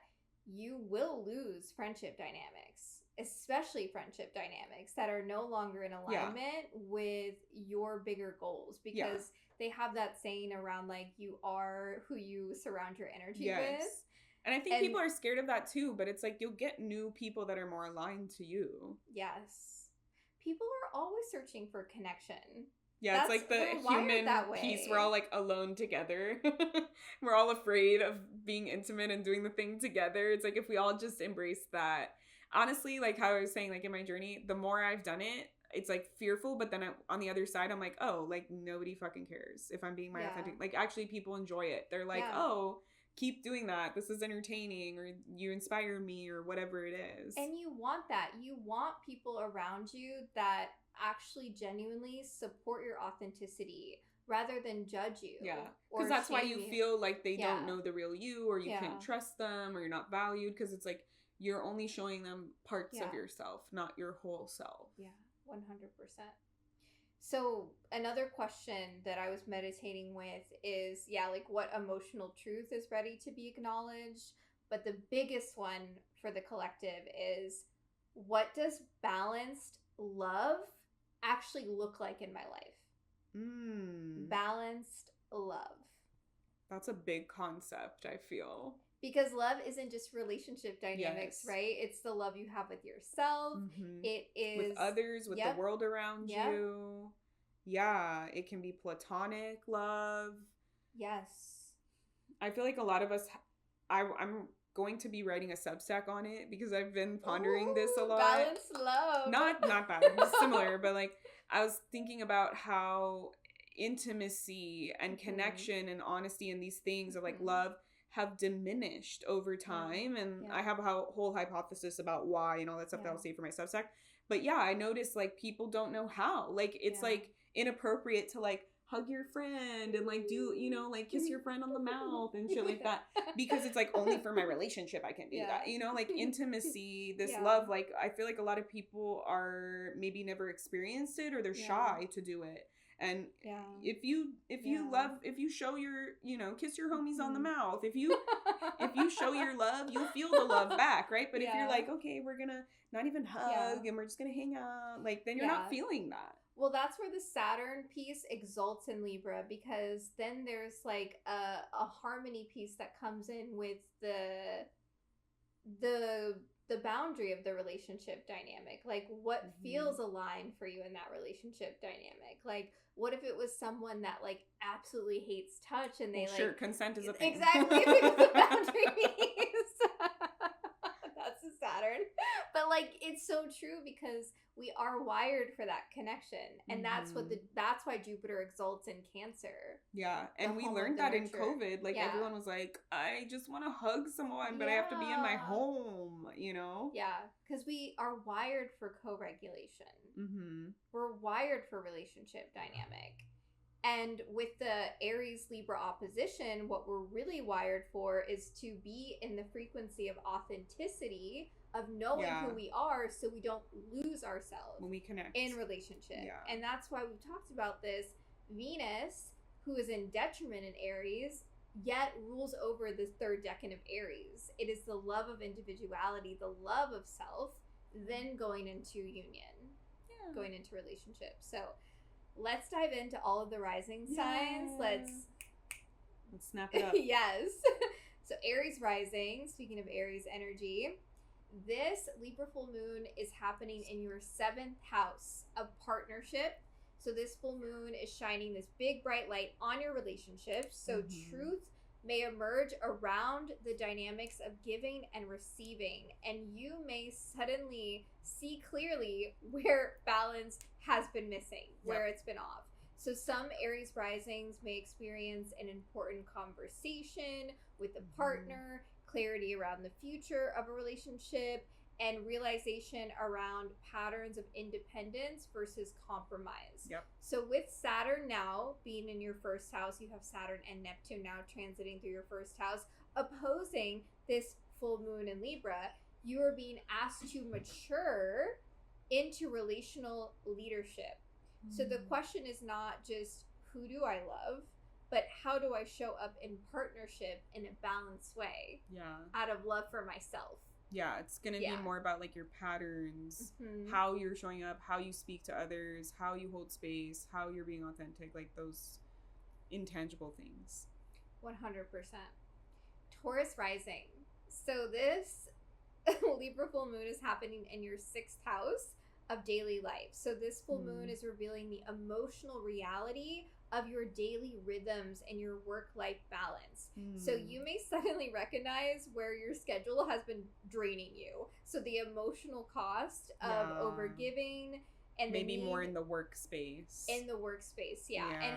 you will lose friendship dynamics, especially friendship dynamics that are no longer in alignment with your bigger goals, because they have that saying around like, you are who you surround your energy with. And I think people are scared of that too, but it's like, you'll get new people that are more aligned to you. Yes. People are always searching for connection. Yeah, it's like the human piece. We're all like alone together. We're all afraid of being intimate and doing the thing together. It's like, if we all just embrace that. Honestly, like how I was saying, like in my journey, the more I've done it, it's like fearful, but then on the other side, I'm like, oh, like nobody fucking cares if I'm being my authentic. Like, actually people enjoy it. They're like, oh, keep doing that, this is entertaining, or you inspire me, or whatever it is. And you want that. You want people around you that actually genuinely support your authenticity rather than judge you. Yeah, because that's why you feel like they don't know the real you, or you can't trust them, or you're not valued, because it's like, you're only showing them parts of yourself, not your whole self. Yeah, 100%. So another question that I was meditating with is, like, what emotional truth is ready to be acknowledged? But the biggest one for the collective is, what does balanced love actually look like in my life? Balanced love. That's a big concept, I feel. Because love isn't just relationship dynamics, right? It's the love you have with yourself. It is with others, with the world around you. Yeah, it can be platonic love. Yes. I feel like a lot of us, I'm going to be writing a Substack on it, because I've been pondering this a lot. Balanced love. Not balanced, similar, but like, I was thinking about how intimacy and connection and honesty and these things of like love have diminished over time, and I have a whole hypothesis about why and all that stuff that I'll say for my Substack. But I noticed like people don't know how. Like, it's like inappropriate to like hug your friend and like do, you know, like kiss your friend on the mouth and shit like that, because it's like, only for my relationship I can do that, you know, like intimacy, this love, like I feel like a lot of people are maybe never experienced it, or they're shy to do it. And if you love, if you show your, you know, kiss your homies on the mouth, if you show your love, you'll feel the love back, right? But if you're like, okay, we're gonna not even hug and we're just gonna hang out, like, then you're not feeling that. Well, that's where the Saturn piece exalts in Libra, because then there's like a harmony piece that comes in with the boundary of the relationship dynamic. Like, what feels aligned for you in that relationship dynamic? Like, what if it was someone that like absolutely hates touch, and they consent is a thing. Exactly, because the boundary piece. That's the Saturn. But But like, it's so true because we are wired for that connection, and that's why Jupiter exalts in Cancer. Yeah, and we learned that in COVID. Like, everyone was like, I just want to hug someone, but I have to be in my home, you know? Yeah, because we are wired for co-regulation. We're wired for relationship dynamic. And with the Aries Libra opposition, what we're really wired for is to be in the frequency of authenticity, of knowing who we are, so we don't lose ourselves when we connect in relationship. And that's why we've talked about this. Venus, who is in detriment in Aries, yet rules over the third decan of Aries. It is the love of individuality, the love of self, then going into union, going into relationship. So let's dive into all of the rising signs. Let's snap it up. Yes. So Aries rising, speaking of Aries energy, this Libra full moon is happening in your 7th house of partnership. So this full moon is shining this big bright light on your relationships. So truth may emerge around the dynamics of giving and receiving, and you may suddenly see clearly where balance has been missing, where it's been off. So some Aries risings may experience an important conversation with a partner, clarity around the future of a relationship, and realization around patterns of independence versus compromise. So with Saturn now being in your first house, you have Saturn and Neptune now transiting through your first house, opposing this full moon in Libra, you are being asked to mature into relational leadership. So the question is not just who do I love, but how do I show up in partnership in a balanced way? Out of love for myself. It's going to be more about like your patterns, how you're showing up, how you speak to others, how you hold space, how you're being authentic, like those intangible things. 100%. Taurus rising. So this Libra full moon is happening in your 6th house of daily life. So this full moon is revealing the emotional reality of your daily rhythms and your work-life balance. So you may suddenly recognize where your schedule has been draining you. So the emotional cost of overgiving and maybe more in the workspace. And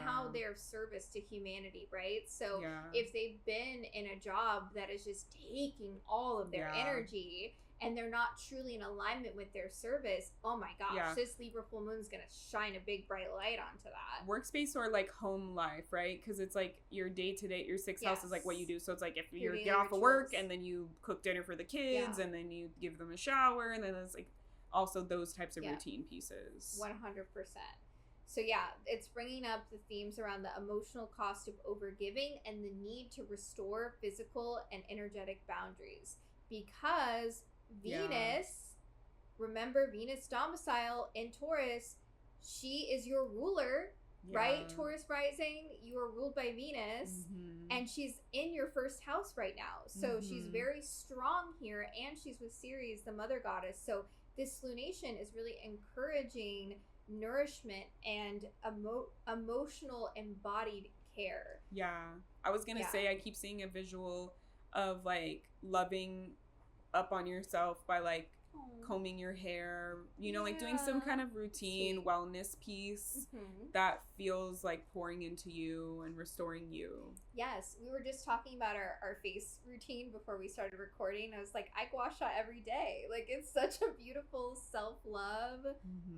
how they're of service to humanity, right? So if they've been in a job that is just taking all of their energy, and they're not truly in alignment with their service, oh my gosh, this Libra full moon is going to shine a big bright light onto that. Workspace or like home life, right? Because it's like your day-to-day, your 6th house is like what you do. So it's like if you get off of work and then you cook dinner for the kids and then you give them a shower, and then it's like also those types of routine pieces. 100%. So it's bringing up the themes around the emotional cost of overgiving and the need to restore physical and energetic boundaries. Because Venus, remember Venus domicile in Taurus, she is your ruler, right? Taurus rising, you are ruled by Venus, and she's in your 1st house right now. So she's very strong here, and she's with Ceres, the mother goddess. So this lunation is really encouraging nourishment and emotional embodied care. I was gonna say, I keep seeing a visual of like loving up on yourself by like combing your hair, you know, like doing some kind of routine wellness piece that feels like pouring into you and restoring you. Yes, we were just talking about our face routine before we started recording. I was like, I gua sha every day. Like, it's such a beautiful self-love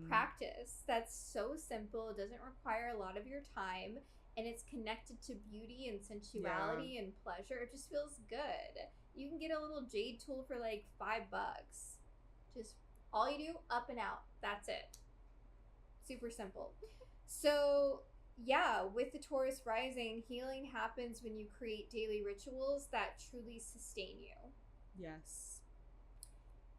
practice that's so simple. It doesn't require a lot of your time, and it's connected to beauty and sensuality and pleasure. It just feels good. You can get a little jade tool for like $5. Just all you do, up and out. That's it. Super simple. So with the Taurus rising, healing happens when you create daily rituals that truly sustain you. Yes.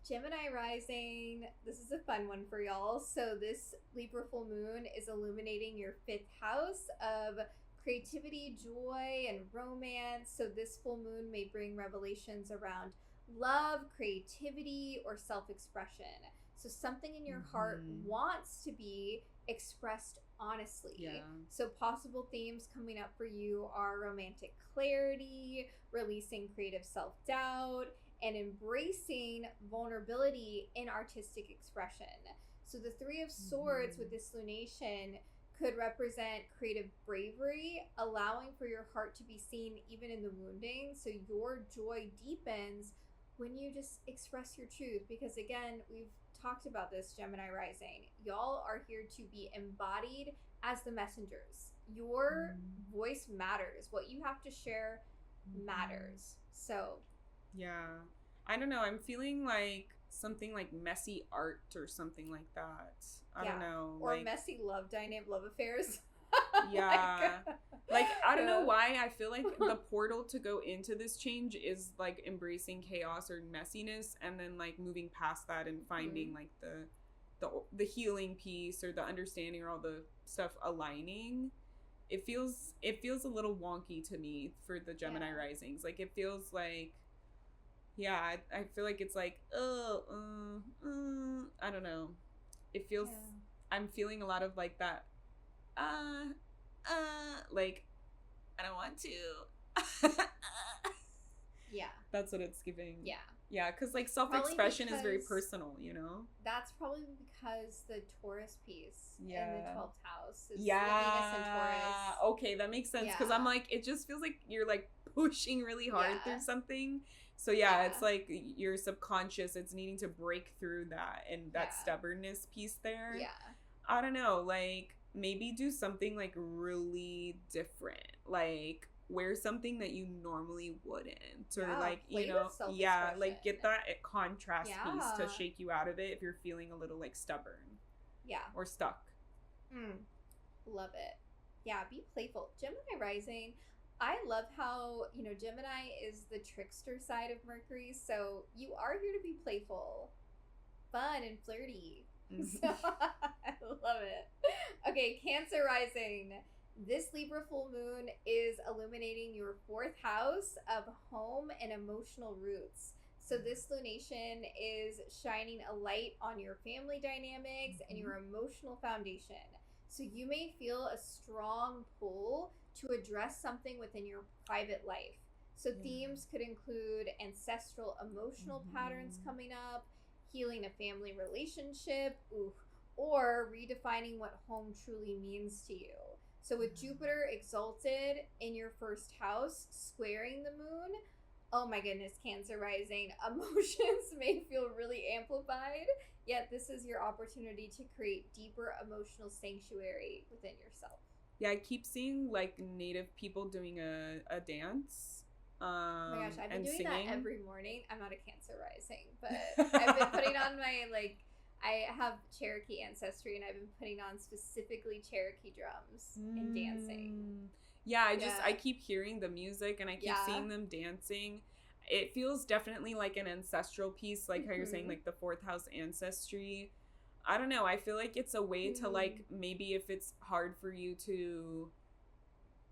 Gemini rising, this is a fun one for y'all. So this Libra full moon is illuminating your 5th house of creativity, joy, and romance. So this full moon may bring revelations around love, creativity, or self-expression. So something in your heart wants to be expressed honestly. So possible themes coming up for you are romantic clarity, releasing creative self-doubt, and embracing vulnerability in artistic expression. So the Three of Swords with this lunation could represent creative bravery, allowing for your heart to be seen even in the wounding. So your joy deepens when you just express your truth. Because again, we've talked about this, Gemini rising. Y'all are here to be embodied as the messengers. Your voice matters. What you have to share matters. So yeah, I don't know. I'm feeling like something like messy art or something like that. I don't know. Or like, messy love affairs. yeah. Like, I don't know why I feel like the portal to go into this change is like embracing chaos or messiness and then like moving past that and finding like the healing piece or the understanding or all the stuff aligning. It feels a little wonky to me for the Gemini risings. Like, it feels like, yeah, I feel like it's like, I don't know. It feels, I'm feeling a lot of like that, like, I don't want to. Yeah. That's what it's giving. Yeah. Yeah, because like self-expression is very personal, you know? That's probably because the Taurus piece in the 12th house is Venus and Taurus. Okay, that makes sense. Because I'm like, it just feels like you're like pushing really hard through something. So it's like your subconscious, it's needing to break through that and that stubbornness piece there. Yeah. I don't know, like maybe do something like really different. Like wear something that you normally wouldn't, or like, you know, like get that contrast piece to shake you out of it if you're feeling a little like stubborn or stuck. Love it. Yeah, be playful. Gemini rising, I love how, you know, Gemini is the trickster side of Mercury, so you are here to be playful, fun, and flirty. So I love it. Okay, Cancer rising. This Libra full moon is illuminating your 4th house of home and emotional roots. So this lunation is shining a light on your family dynamics and your emotional foundation. So you may feel a strong pull to address something within your private life. So themes could include ancestral emotional patterns coming up, healing a family relationship, or redefining what home truly means to you. So with Jupiter exalted in your 1st house, squaring the moon, oh my goodness, Cancer rising, emotions may feel really amplified, yet this is your opportunity to create deeper emotional sanctuary within yourself. Yeah, I keep seeing like native people doing a dance. Oh my gosh, I've been doing singing. that every morning. I'm not a Cancer rising, but I've been putting on my I have Cherokee ancestry, and I've been putting on specifically Cherokee drums and dancing. Yeah, I keep hearing the music and I keep seeing them dancing. It feels definitely like an ancestral piece, like how you're saying, like the 4th house ancestry. I don't know. I feel like it's a way to like, maybe if it's hard for you to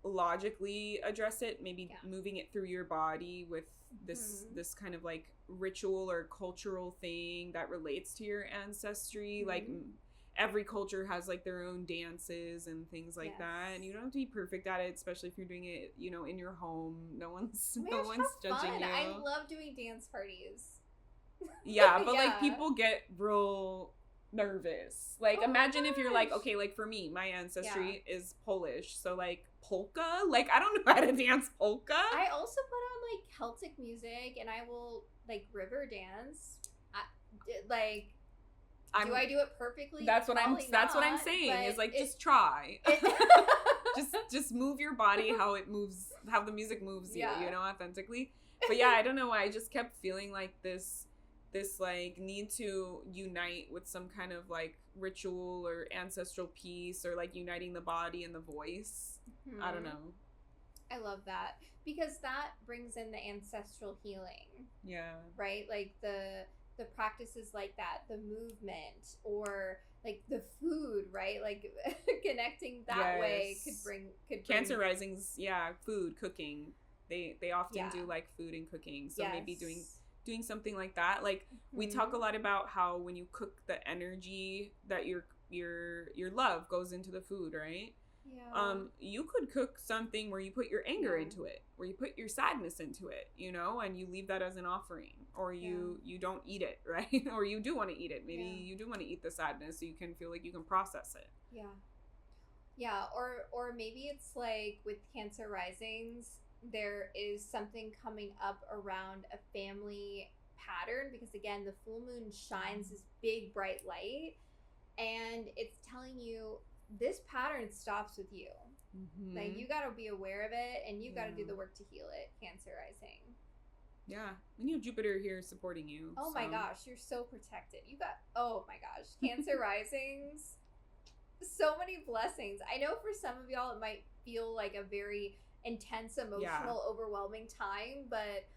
logically address it, maybe moving it through your body with this kind of like ritual or cultural thing that relates to your ancestry. Like every culture has like their own dances and things like that, and you don't have to be perfect at it, especially if you're doing it, you know, in your home. No one's judging you. I love doing dance parties. But like people get real nervous. Like imagine if you're like, okay, like for me, my ancestry is Polish, so like polka, like I don't know how to dance polka. I also put on like Celtic music, and I will like river dance. Do I do it perfectly? That's what I'm saying. Is like just try. just move your body how it moves, how the music moves you, you know, authentically. But I don't know why I just kept feeling like this like need to unite with some kind of like ritual or ancestral piece, or like uniting the body and the voice. I don't know. I love that, because that brings in the ancestral healing. Yeah. Right? Like the practices like that, the movement, or like the food, right? Like connecting that way could bring Cancer risings, food, cooking. They often do like food and cooking. So maybe doing something like that. Like we talk a lot about how when you cook, the energy that your love goes into the food, right? Yeah. You could cook something where you put your anger Yeah. into it, where you put your sadness into it, you know, and you leave that as an offering, or you don't eat it, right? Or you do want to eat it. Maybe you do want to eat the sadness so you can feel like you can process it. Yeah. Yeah, or maybe it's like with Cancer risings, there is something coming up around a family pattern because again, the full moon shines this big bright light and it's telling you this pattern stops with you. Mm-hmm. Like you got to be aware of it and you got to do the work to heal it, Cancer rising. Yeah, and you have Jupiter here supporting you. Oh my gosh, you're so protected. You got, oh my gosh, Cancer risings, so many blessings. I know for some of y'all it might feel like a very intense, emotional, overwhelming time, but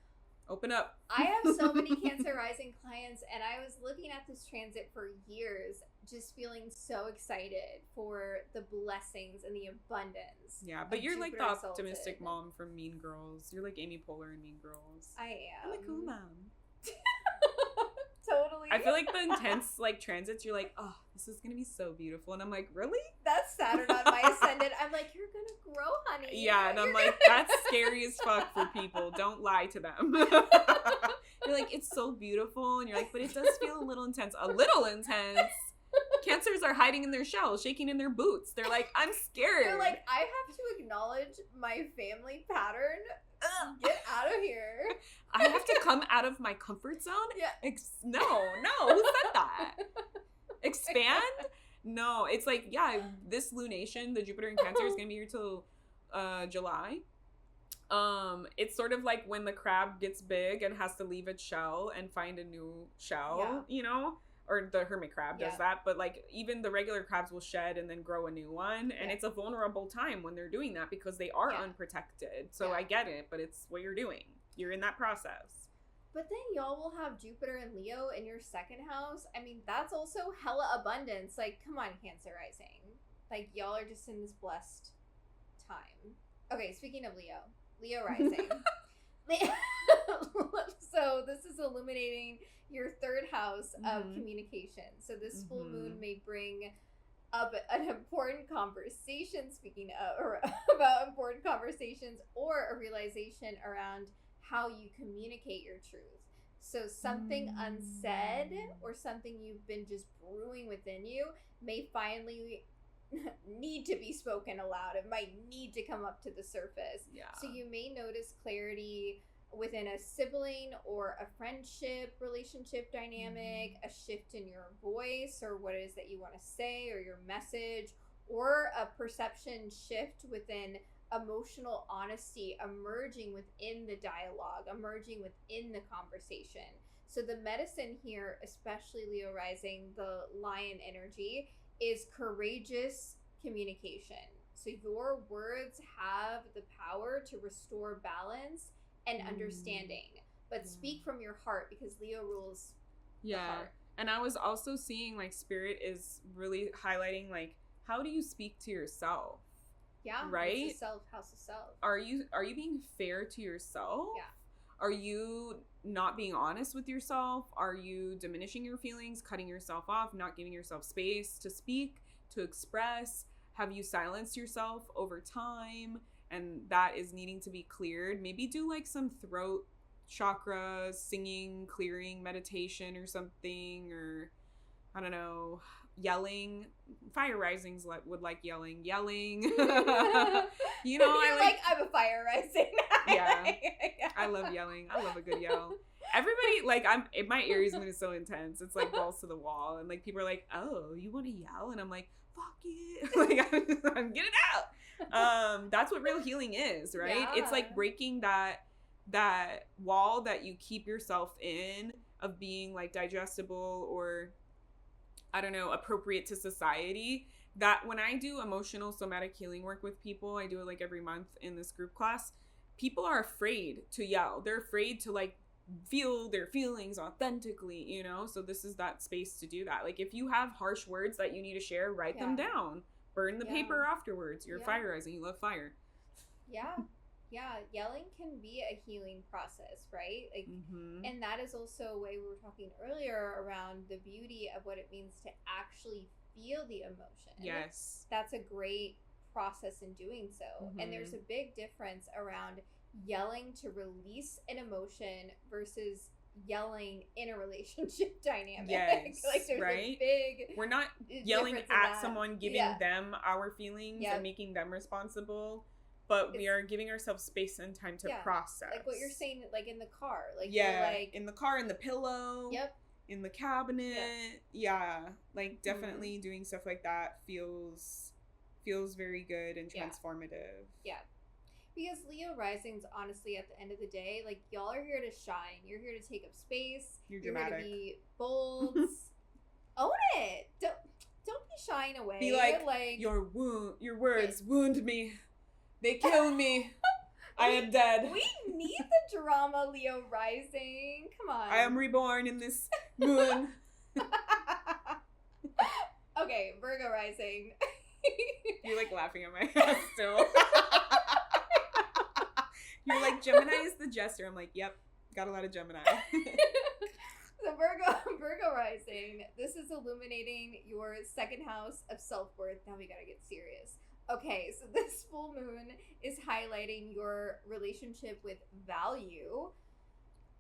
open up. I have so many Cancer rising clients, and I was looking at this transit for years, just feeling so excited for the blessings and the abundance. Yeah, but you're Jupiter like the exalted optimistic mom from Mean Girls. You're like Amy Poehler in Mean Girls. I am. I'm a cool mom. Totally. I feel like the intense like transits, you're like, oh, this is gonna be so beautiful, and I'm like, really? That's Saturn on my ascendant. I'm like, you're gonna grow, honey. Yeah, and I'm like, that's scary as fuck for people. Don't lie to them. You're like, it's so beautiful, and you're like, but it does feel a little intense. A little intense. Cancers are hiding in their shells, shaking in their boots. They're like, I'm scared. They're like, I have to acknowledge my family pattern. Get out of here. I have to come out of my comfort zone? Yeah. No, who said that? Expand? No, it's like, yeah, this lunation, the Jupiter in Cancer, is going to be here till July. It's sort of like when the crab gets big and has to leave its shell and find a new shell, you know? Or the hermit crab does that, but like even the regular crabs will shed and then grow a new one, and it's a vulnerable time when they're doing that because they are unprotected. So I get it, but it's what you're doing. You're in that process. But then y'all will have Jupiter and Leo in your second house. I mean, that's also hella abundance. Like, come on, Cancer rising. Like, y'all are just in this blessed time. Okay, speaking of Leo rising. So this is illuminating your third house of communication. So this full moon may bring up an important conversation, speaking of, or about important conversations, or a realization around how you communicate your truth. So something unsaid or something you've been just brewing within you may finally need to be spoken aloud. It might need to come up to the surface. Yeah. So you may notice clarity within a sibling or a friendship relationship dynamic, a shift in your voice or what it is that you want to say or your message, or a perception shift within emotional honesty emerging within the dialogue, emerging within the conversation. So the medicine here, especially Leo rising, the lion energy, is courageous communication. So your words have the power to restore balance and understanding, but speak from your heart because Leo rules the heart. And I was also seeing like Spirit is really highlighting like, how do you speak to yourself? Yeah, right. It's a house of self. Are you being fair to yourself? Yeah. Are you not being honest with yourself? Are you diminishing your feelings, cutting yourself off, not giving yourself space to speak, to express? Have you silenced yourself over time? And that is needing to be cleared. Maybe do like some throat chakra singing, clearing meditation or something, or I don't know, yelling. Fire risings would like yelling. You know, You're like I'm a fire rising. Yeah. I love yelling. I love a good yell. Everybody, like, my Aries moon is so intense. It's like balls to the wall, and like people are like, "Oh, you want to yell?" And I'm like, "Fuck it!" Like I'm getting out. That's what real healing is, right? Yeah. It's like breaking that wall that you keep yourself in of being like digestible or I don't know, appropriate to society. That when I do emotional somatic healing work with people, I do it like every month in this group class. People are afraid to yell. They're afraid to like feel their feelings authentically, you know? So this is that space to do that. Like if you have harsh words that you need to share, write them down. Burn the paper afterwards. You're fire rising. You love fire. Yeah. Yeah, yelling can be a healing process, right? Like, and that is also a way we were talking earlier around the beauty of what it means to actually feel the emotion. Yes. That's a great process in doing so. And there's a big difference around yelling to release an emotion versus yelling in a relationship dynamic. Yes, like there's right? a big We're not yelling at someone, giving them our feelings and making them responsible, but we are giving ourselves space and time to process. Like what you're saying, like in the car. Like in the car, in the pillow. Yep. In the cabinet. Yeah. Like definitely doing stuff like that feels very good and transformative. Yeah. Because Leo risings, honestly, at the end of the day, like, y'all are here to shine. You're here to take up space. You're dramatic. Here to be bold. Own it. Don't be shying away. Be like your words wound me. They kill me. I am dead. We need the drama, Leo rising. Come on. I am reborn in this moon. Okay, Virgo rising. You're like laughing at my ass still. You're like, Gemini is the jester. I'm like, yep, got a lot of Gemini. So Virgo rising, this is illuminating your second house of self-worth. Now we gotta get serious. Okay, so this full moon is highlighting your relationship with value,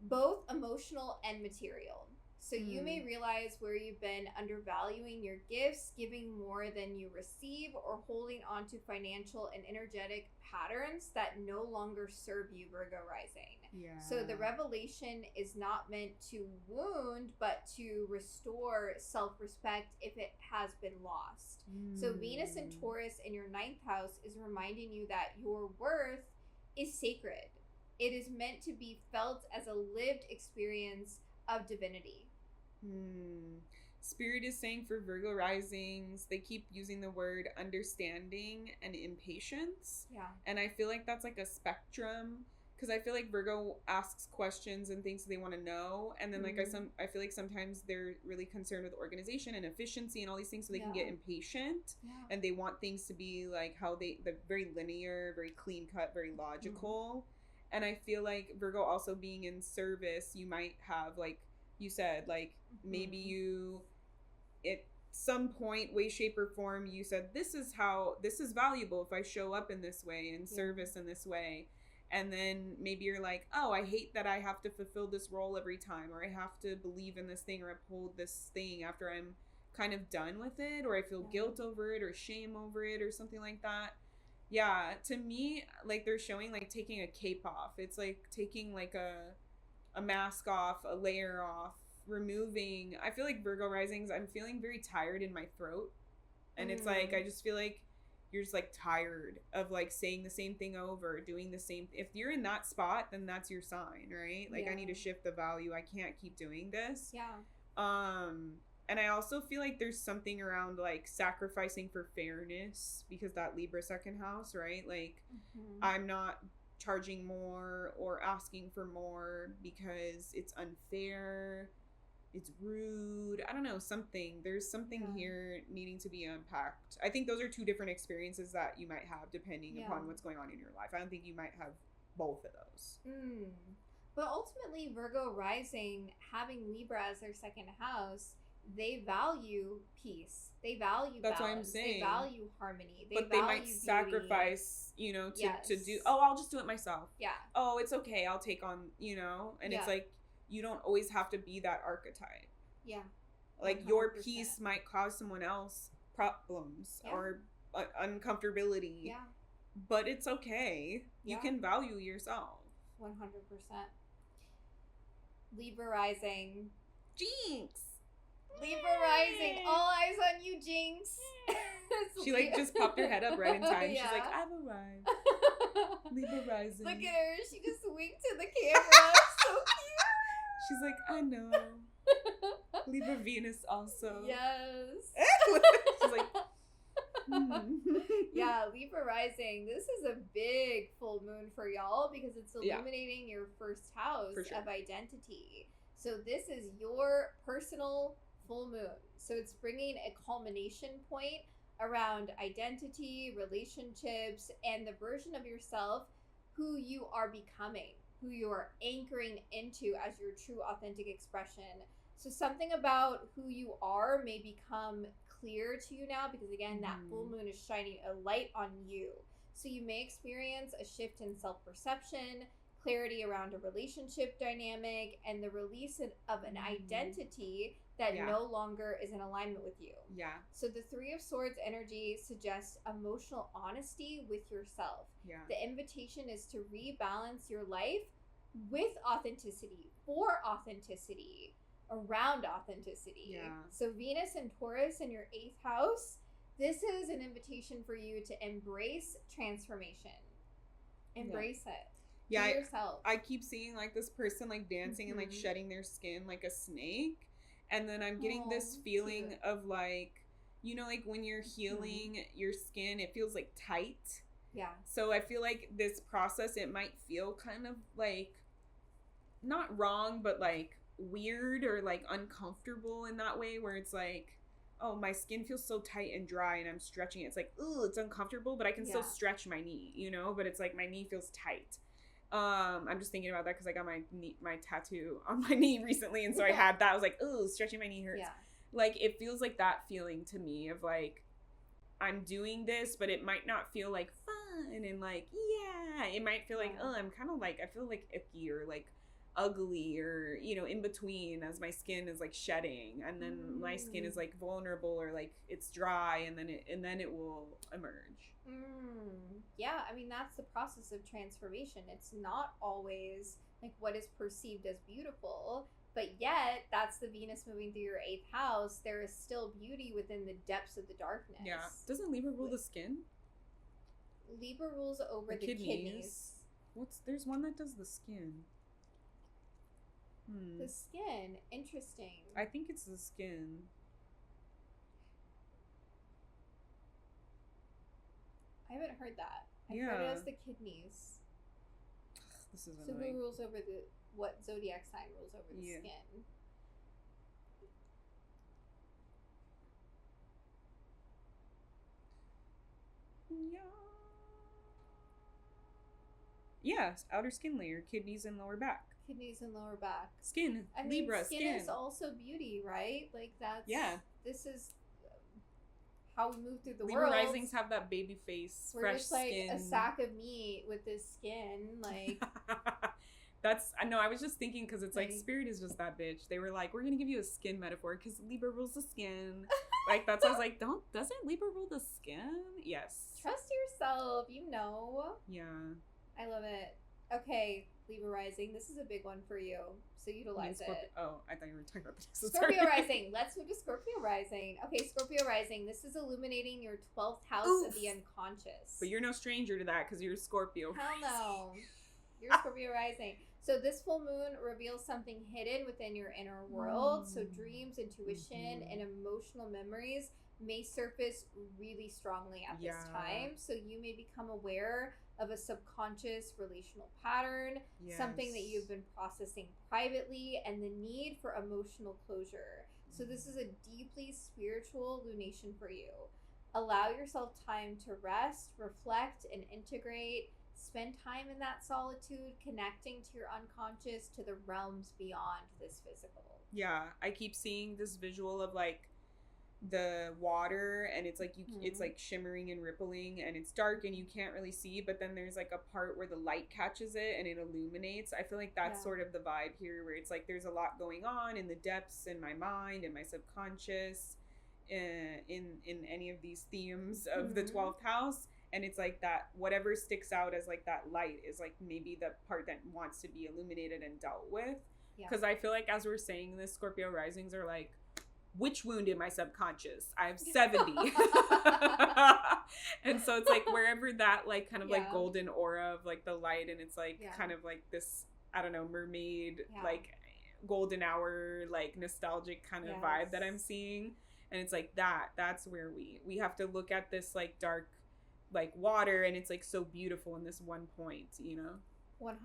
both emotional and material. So you may realize where you've been undervaluing your gifts, giving more than you receive, or holding on to financial and energetic patterns that no longer serve you, Virgo rising. Yeah. So the revelation is not meant to wound, but to restore self-respect if it has been lost. So Venus and Taurus in your 9th house is reminding you that your worth is sacred. It is meant to be felt as a lived experience of divinity. Spirit is saying for Virgo risings, they keep using the word understanding and impatience. Yeah. And I feel like that's like a spectrum, because I feel like Virgo asks questions and things they want to know, and then like I feel like sometimes they're really concerned with organization and efficiency and all these things, so they can get impatient, and they want things to be like how they're very linear, very clean cut, very logical. And I feel like Virgo also being in service, you might have, like you said, like maybe you at some point, way, shape, or form, you said this is valuable if I show up in this way, in service in this way. And then maybe you're like, oh, I hate that I have to fulfill this role every time, or I have to believe in this thing or uphold this thing after I'm kind of done with it, or I feel guilt over it or shame over it or something like that. Yeah, to me, like they're showing like taking a cape off. It's like taking like a mask off, a layer off, removing. I feel like Virgo risings, I'm feeling very tired in my throat. And it's like, I just feel like you're just like tired of like saying the same thing over, doing the same. If you're in that spot, then that's your sign, right? Like I need to shift the value. I can't keep doing this. Yeah. And I also feel like there's something around like sacrificing for fairness, because that Libra second house, right? Like I'm not charging more or asking for more because it's unfair, it's rude. I don't know, there's something here needing to be unpacked. I think those are two different experiences that you might have depending upon what's going on in your life. I don't think you might have both of those. But ultimately, Virgo rising, having Libra as their second house, they value peace. They value That's balance. what I'm saying. They value harmony. They might beauty. sacrifice, to do, oh, I'll just do it myself. Yeah. Oh, it's okay, I'll take on, and it's like, you don't always have to be that archetype. Yeah. Like 100%. Your peace might cause someone else problems or uncomfortability. Yeah. But it's okay. You can value yourself. 100%. Libra rising. Jinx. Libra rising. All eyes on you, Jinx. She like just popped her head up right in time. She's like, I've arrived. Libra rising. Look at her. She just winked to the camera. So cute. She's like, I know. Libra Venus also. Yes. She's like, Yeah, Libra rising. This is a big full moon for y'all because it's illuminating your first house of identity. So this is your personal full moon. So it's bringing a culmination point around identity, relationships, and the version of yourself who you are becoming, who you are anchoring into as your true authentic expression. So something about who you are may become clear to you now because, again, that full moon is shining a light on you. So you may experience a shift in self-perception, clarity around a relationship dynamic, and the release of an identity that no longer is in alignment with you. Yeah. So the Three of Swords energy suggests emotional honesty with yourself. Yeah. The invitation is to rebalance your life with authenticity, for authenticity, around authenticity. Yeah. So Venus and Taurus in your 8th house, this is an invitation for you to embrace transformation. Embrace it. Yeah. Be yourself. I keep seeing like this person like dancing and like shedding their skin like a snake. And then I'm getting this feeling of like, you know, like when you're healing your skin, it feels like tight. Yeah. So I feel like this process, it might feel kind of like not wrong, but like weird or like uncomfortable in that way where it's like, oh, my skin feels so tight and dry and I'm stretching it. It's like, ooh, it's uncomfortable, but I can still stretch my knee, you know, but it's like my knee feels tight. I'm just thinking about that because I got my tattoo on my knee recently, and so I had that. I was like, ooh, stretching my knee hurts. Yeah. Like, it feels like that feeling to me of like, I'm doing this, but it might not feel like fun and like, yeah, it might feel like, oh, I'm kind of like, I feel like icky or like ugly or, you know, in between as my skin is like shedding, and then my skin is like vulnerable or like it's dry, and then it will emerge. Yeah, I mean, that's the process of transformation. It's not always like what is perceived as beautiful, but yet that's the Venus moving through your 8th house. There is still beauty within the depths of the darkness. Yeah. Doesn't Libra rule the skin? Libra rules over the kidneys. There's one that does the skin. The skin. Interesting. I think it's the skin. I haven't heard that. I've heard it as the kidneys. This is so annoying. who rules over what zodiac sign rules over the skin? Yeah, outer skin layer, kidneys and lower back. Kidneys and lower back. Skin, I mean, Libra, skin is also beauty, right? Like that's this is how we move through the Libra world. risings have that baby face, We're fresh just like skin. a sack of meat with this skin, like. I know. I was just thinking because it's like Spirit is just that bitch. They were like, we're gonna give you a skin metaphor because Libra rules the skin. Like that's why I was like, doesn't Libra rule the skin? Yes. Trust yourself. You know. Yeah. I love it. Okay, Libra rising. This is a big one for you, so utilize it. Oh, I thought you were talking about this. Scorpio rising. Let's move to Scorpio rising. Okay, Scorpio rising. This is illuminating your 12th house of the unconscious. But you're no stranger to that because you're Scorpio. Hell no. You're Scorpio rising. So this full moon reveals something hidden within your inner world. So dreams, intuition, and emotional memories may surface really strongly at this time. So you may become aware of a subconscious relational pattern, something that you've been processing privately, and the need for emotional closure. So this is a deeply spiritual lunation for you. Allow yourself time to rest, reflect, and integrate. Spend time in that solitude, connecting to your unconscious, to the realms beyond this physical. Yeah, I keep seeing this visual of like the water, and it's like it's like shimmering and rippling, and it's dark and you can't really see, but then there's like a part where the light catches it and it illuminates. I feel like that's sort of the vibe here, where it's like there's a lot going on in the depths in my mind and my subconscious in any of these themes of the 12th house. And it's like that whatever sticks out as like that light is like maybe the part that wants to be illuminated and dealt with. Because I feel like as we're saying this, Scorpio risings are like, which wound in my subconscious? I have 70. And so it's like wherever that like kind of like golden aura of like the light, and it's like kind of like this, I don't know, mermaid like golden hour like nostalgic kind of vibe that I'm seeing. And it's like that's where we have to look at this like dark like water, and it's like so beautiful in this one point, you know. 100%.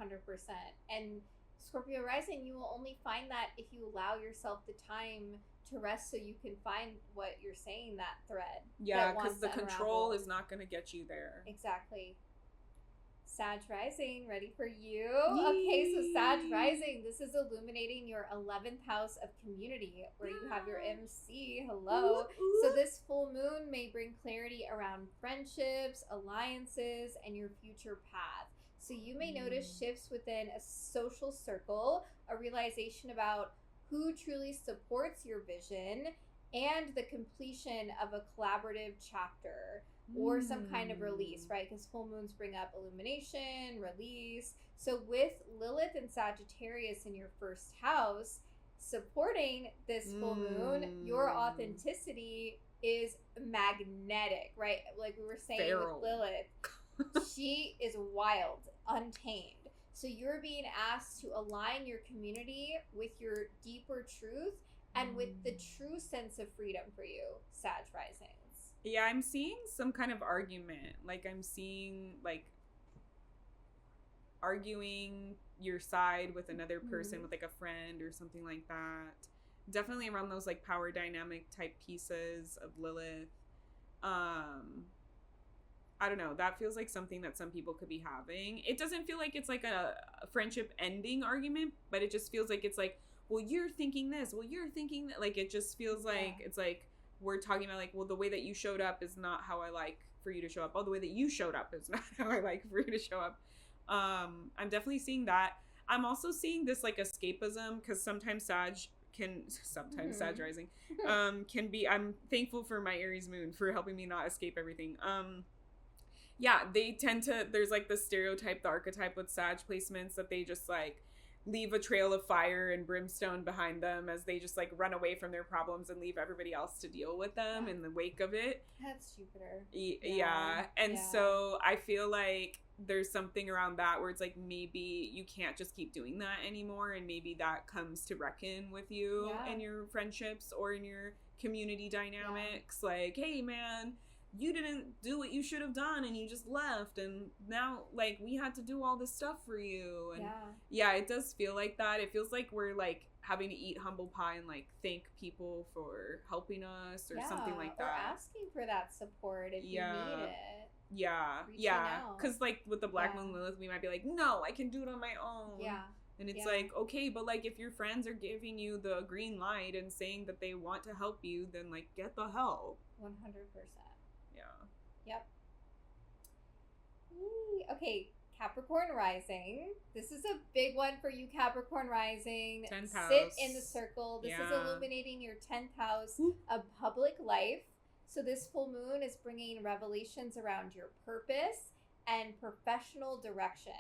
And Scorpio rising, you will only find that if you allow yourself the time to rest, so you can find what you're saying, that thread. Yeah, because the control is not going to get you there. Exactly. Sag rising, ready for you? Yay. Okay, so Sag rising, this is illuminating your 11th house of community where you have your MC. Hello. So this full moon may bring clarity around friendships, alliances, and your future path. So you may notice shifts within a social circle, a realization about who truly supports your vision, and the completion of a collaborative chapter or some kind of release, right? Because full moons bring up illumination, release. So with Lilith and Sagittarius in your first house supporting this full moon, your authenticity is magnetic, right? Like we were saying Feral. with Lilith, she is wild, untamed. So you're being asked to align your community with your deeper truth and with the true sense of freedom for you, Sag risings. Yeah, I'm seeing some kind of argument. Like, I'm seeing, like, arguing your side with another person, with, like, a friend or something like that. Definitely around those, like, power dynamic type pieces of Lilith. I don't know. That feels like something that some people could be having. It doesn't feel like it's, like, a friendship ending argument, but it just feels like it's, like, well, you're thinking this. Well, you're thinking that. Like, it just feels like it's, like, we're talking about, like, well, the way that you showed up is not how I like for you to show up. Oh, the way that you showed up is not how I like for you to show up. I'm definitely seeing that. I'm also seeing this, like, escapism, because sometimes Sag rising can be, I'm thankful for my Aries moon for helping me not escape everything. Yeah, they tend to, there's, like, the stereotype, the archetype with Sag placements that they just, like, leave a trail of fire and brimstone behind them as they just, like, run away from their problems and leave everybody else to deal with them in the wake of it. That's Jupiter. Yeah. And so I feel like there's something around that where it's like, maybe you can't just keep doing that anymore, and maybe that comes to reckon with you in your friendships or in your community dynamics. Like, hey, man, you didn't do what you should have done and you just left, and now, like, we had to do all this stuff for you. And yeah, it does feel like that. It feels like we're, like, having to eat humble pie and, like, thank people for helping us or something like that, or asking for that support if you need it. Because, like, with the Black Moon Lilith, we might be like, no, I can do it on my own. And it's like, okay, but, like, if your friends are giving you the green light and saying that they want to help you, then, like, get the help. 100%. Yep. Okay, Capricorn rising. This is a big one for you, Capricorn rising. 10th house. Sit in the circle. This is illuminating your 10th house of public life. So this full moon is bringing revelations around your purpose and professional direction.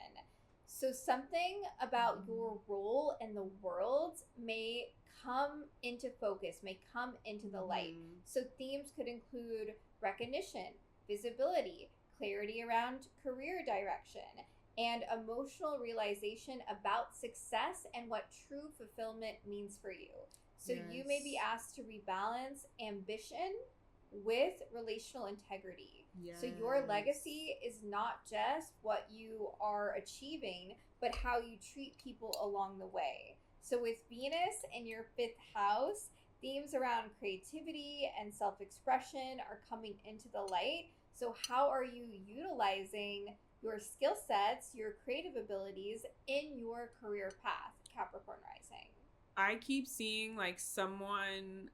So something about your role in the world may come into focus, may come into the light. So themes could include recognition, visibility, clarity around career direction, and emotional realization about success and what true fulfillment means for you. So you may be asked to rebalance ambition with relational integrity. So your legacy is not just what you are achieving, but how you treat people along the way. So with Venus in your 5th house, themes around creativity and self-expression are coming into the light. So how are you utilizing your skill sets, your creative abilities in your career path, Capricorn rising? I keep seeing, like, someone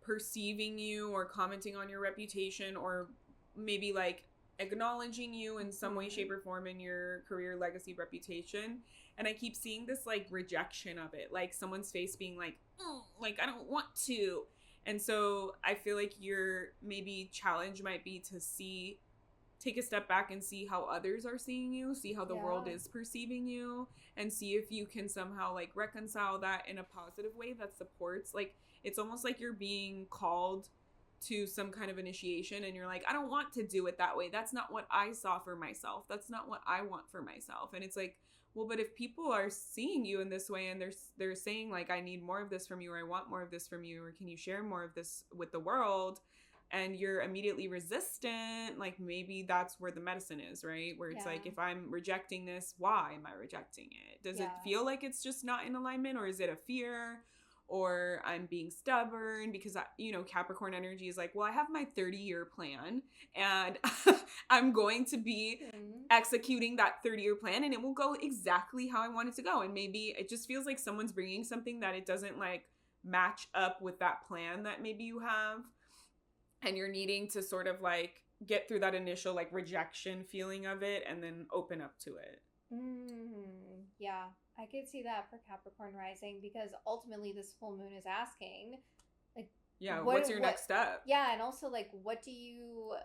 perceiving you or commenting on your reputation, or maybe, like, acknowledging you in some way, shape, or form in your career, legacy, reputation. And I keep seeing this, like, rejection of it, like someone's face being like, oh, like, I don't want to. And so I feel like your maybe challenge might be to take a step back and see how others are seeing you, see how the world is perceiving you, and see if you can somehow, like, reconcile that in a positive way that supports. Like, it's almost like you're being called to some kind of initiation and you're like, I don't want to do it that way. That's not what I saw for myself. That's not what I want for myself. And it's like, well, but if people are seeing you in this way and they're saying, like, I need more of this from you, or I want more of this from you, or can you share more of this with the world, and you're immediately resistant, like, maybe that's where the medicine is, right? Where it's like, if I'm rejecting this, why am I rejecting it? Does it feel like it's just not in alignment, or is it a fear? or I'm being stubborn because, Capricorn energy is like, well, I have my 30-year plan and I'm going to be executing that 30-year plan and it will go exactly how I want it to go. And maybe it just feels like someone's bringing something that it doesn't like match up with that plan that maybe you have. And you're needing to sort of like get through that initial like rejection feeling of it and then open up to it. Yeah, I could see that for Capricorn rising, because ultimately this full moon is asking, like, what's your next step? Yeah, and also like, what do you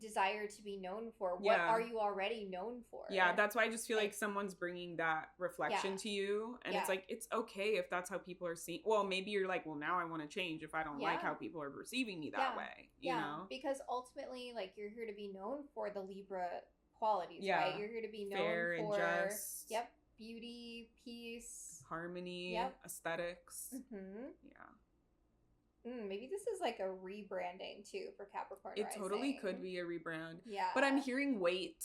desire to be known for? What are you already known for? Yeah, that's why I just feel like someone's bringing that reflection to you, and it's like, it's okay if that's how people are seeing. Well, maybe you're like, well, now I want to change if I don't like how people are perceiving me that way. You know, because ultimately, like, you're here to be known for the Libra qualities, right? You're here to be known fair for and just. Beauty, peace, harmony, aesthetics. Maybe this is like a rebranding too for Capricorn rising. It totally could be a rebrand. Yeah. But I'm hearing weight.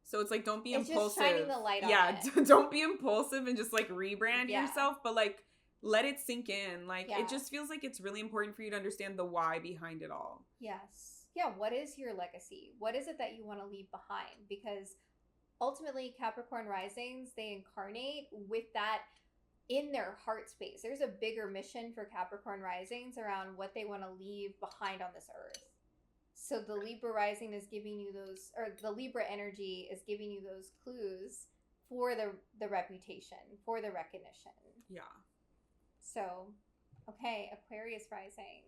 So it's like, don't be impulsive. Just shining the light on it. Don't be impulsive and just like rebrand yourself, but like let it sink in. Like it just feels like it's really important for you to understand the why behind it all. Yes. Yeah, what is your legacy? What is it that you want to leave behind? Because ultimately, Capricorn risings, they incarnate with that in their heart space. There's a bigger mission for Capricorn risings around what they want to leave behind on this earth. So the Libra rising is giving you those, or the Libra energy is giving you those clues for the reputation, for the recognition. Yeah. So, okay, Aquarius rising.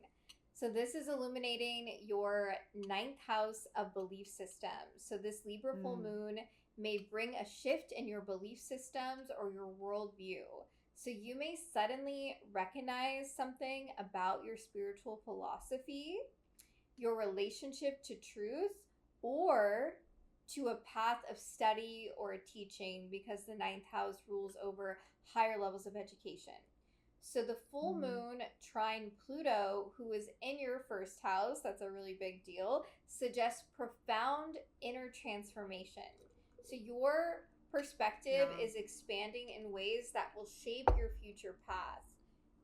So this is illuminating your 9th house of belief systems. So this Libra full moon may bring a shift in your belief systems or your worldview. So you may suddenly recognize something about your spiritual philosophy, your relationship to truth, or to a path of study or teaching, because the 9th house rules over higher levels of education. So the full moon trine Pluto, who is in your 1st house, that's a really big deal, suggests profound inner transformation. So your perspective is expanding in ways that will shape your future path.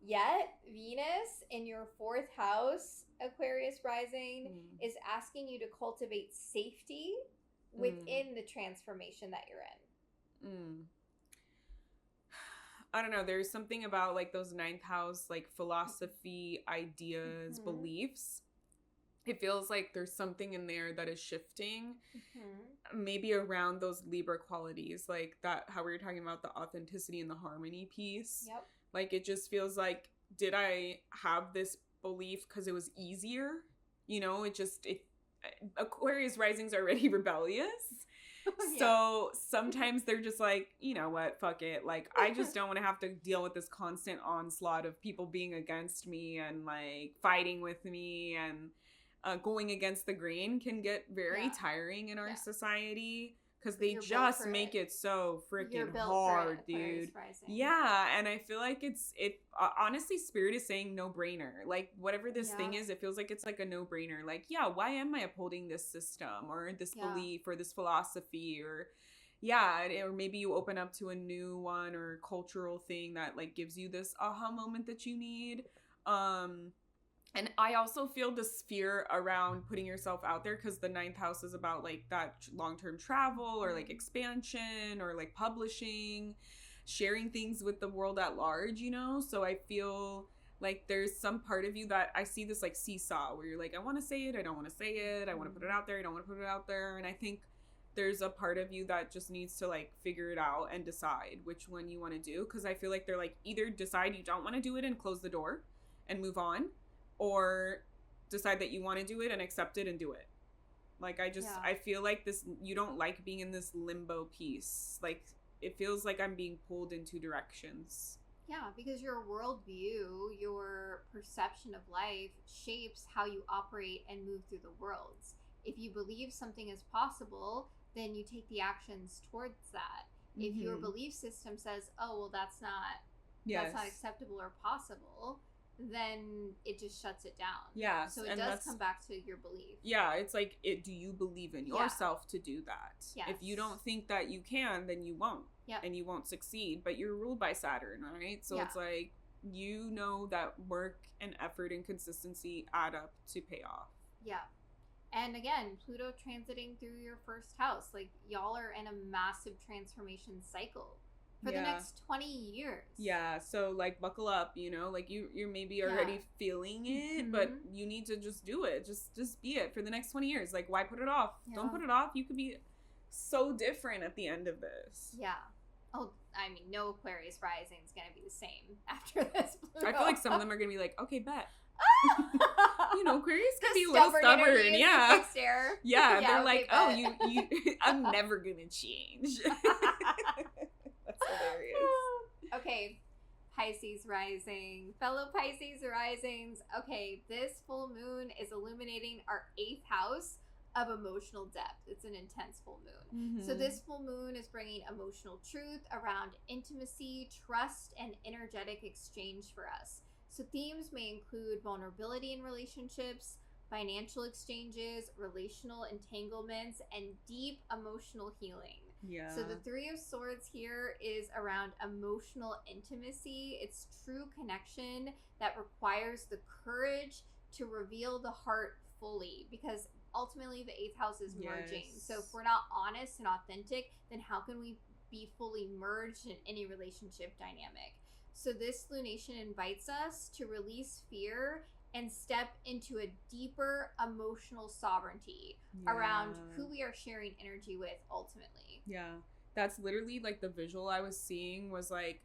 Yet, Venus in your 4th house, Aquarius rising, is asking you to cultivate safety within the transformation that you're in. I don't know. There's something about like those 9th house, like philosophy, ideas, beliefs. It feels like there's something in there that is shifting, maybe around those Libra qualities, like that, how we were talking about the authenticity and the harmony piece. Yep. Like, it just feels like, did I have this belief because it was easier? You know, Aquarius rising's already rebellious. So sometimes they're just like, you know what, fuck it. Like, I just don't want to have to deal with this constant onslaught of people being against me and like fighting with me, and going against the grain can get very tiring in our society, because they just make it so freaking hard, dude. Yeah, and I feel like honestly, Spirit is saying no brainer. Like, whatever this thing is, it feels like it's like a no brainer. Like, why am I upholding this system or this belief or this philosophy, or or maybe you open up to a new one or cultural thing that like gives you this aha moment that you need. And I also feel this fear around putting yourself out there, because the 9th house is about like that long-term travel or like expansion or like publishing, sharing things with the world at large, you know? So I feel like there's some part of you that I see this like seesaw where you're like, I want to say it, I don't want to say it, I want to put it out there, I don't want to put it out there. And I think there's a part of you that just needs to like figure it out and decide which one you want to do. Because I feel like they're like, either decide you don't want to do it and close the door and move on, or decide that you want to do it and accept it and do it. Like, I feel like this, you don't like being in this limbo piece. Like, it feels like I'm being pulled in 2 directions. Yeah, because your worldview, your perception of life shapes how you operate and move through the worlds. If you believe something is possible, then you take the actions towards that. If your belief system says, oh, well, that's not acceptable or possible, then it just shuts it down. Yeah. So it does come back to your belief. Yeah, it's like, do you believe in yourself to do that? Yes. If you don't think that you can, then you won't. Yep. And you won't succeed. But you're ruled by Saturn, right? So it's like, you know that work and effort and consistency add up to pay off. Yeah. And again, Pluto transiting through your first house. Like, y'all are in a massive transformation cycle for the next 20 years. Yeah, so like buckle up, you know, like you're maybe already feeling it, but you need to just do it. Just be it for the next 20 years. Like, why put it off? Yeah. Don't put it off. You could be so different at the end of this. Yeah. Oh, I mean, no Aquarius rising is going to be the same after this Pluto. I feel like some of them are going to be like, okay, bet. You know, Aquarius can be a little stubborn. Yeah. Yeah, they're like, oh, you I'm never gonna change. That's hilarious. Okay, Pisces rising. Fellow Pisces risings. Okay, this full moon is illuminating our 8th house of emotional depth. It's an intense full moon. Mm-hmm. So this full moon is bringing emotional truth around intimacy, trust, and energetic exchange for us. So themes may include vulnerability in relationships, financial exchanges, relational entanglements, and deep emotional healing. Yeah. So the 3 of Swords here is around emotional intimacy. It's true connection that requires the courage to reveal the heart fully, because ultimately the 8th house is merging. So if we're not honest and authentic, then how can we be fully merged in any relationship dynamic? So this lunation invites us to release fear and step into a deeper emotional sovereignty around who we are sharing energy with ultimately. Yeah, that's literally like the visual I was seeing was like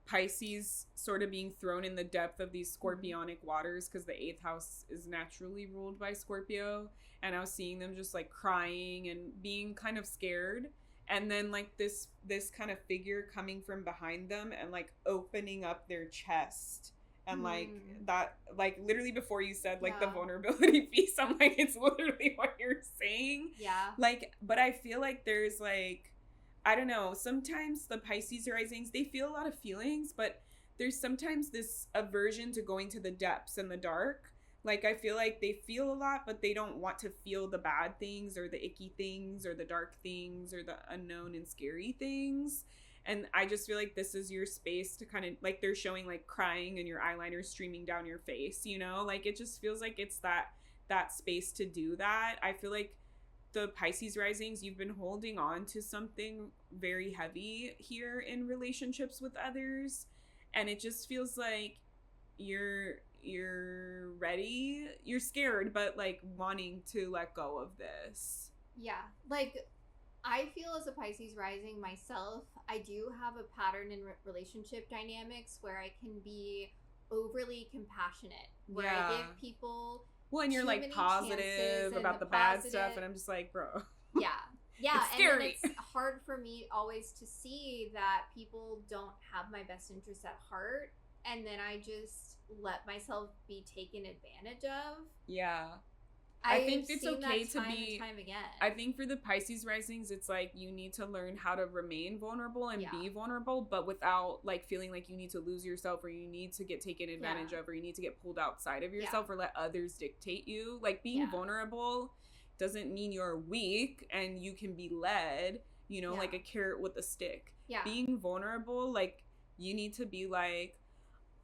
Pisces sort of being thrown in the depth of these scorpionic waters, because the 8th house is naturally ruled by Scorpio. And I was seeing them just like crying and being kind of scared. And then like this kind of figure coming from behind them and like opening up their chest. And like that, like literally before you said like the vulnerability piece, I'm like, it's literally what you're saying. Yeah. Like, but I feel like there's like, I don't know, sometimes the Pisces risings, they feel a lot of feelings, but there's sometimes this aversion to going to the depths and the dark. Like, I feel like they feel a lot, but they don't want to feel the bad things or the icky things or the dark things or the unknown and scary things. And I just feel like this is your space to kind of, like, they're showing, like, crying and your eyeliner streaming down your face, you know? Like, it just feels like it's that space to do that. I feel like the Pisces risings, you've been holding on to something very heavy here in relationships with others. And it just feels like you're ready, you're scared, but like wanting to let go of this. Yeah, like I feel as a Pisces rising myself, I do have a pattern in relationship dynamics where I can be overly compassionate, where I give people and you're like positive about the bad stuff, and I'm just like, bro. Yeah. It's scary. And it's hard for me always to see that people don't have my best interests at heart, and then I just let myself be taken advantage of. Yeah. I think it's okay to be time again. I think for the Pisces risings, it's like you need to learn how to remain vulnerable and be vulnerable, but without like feeling like you need to lose yourself, or you need to get taken advantage of, or you need to get pulled outside of yourself, or let others dictate you. Like being vulnerable doesn't mean you're weak and you can be led, you know, like a carrot with a stick. Yeah. Being vulnerable, like you need to be like,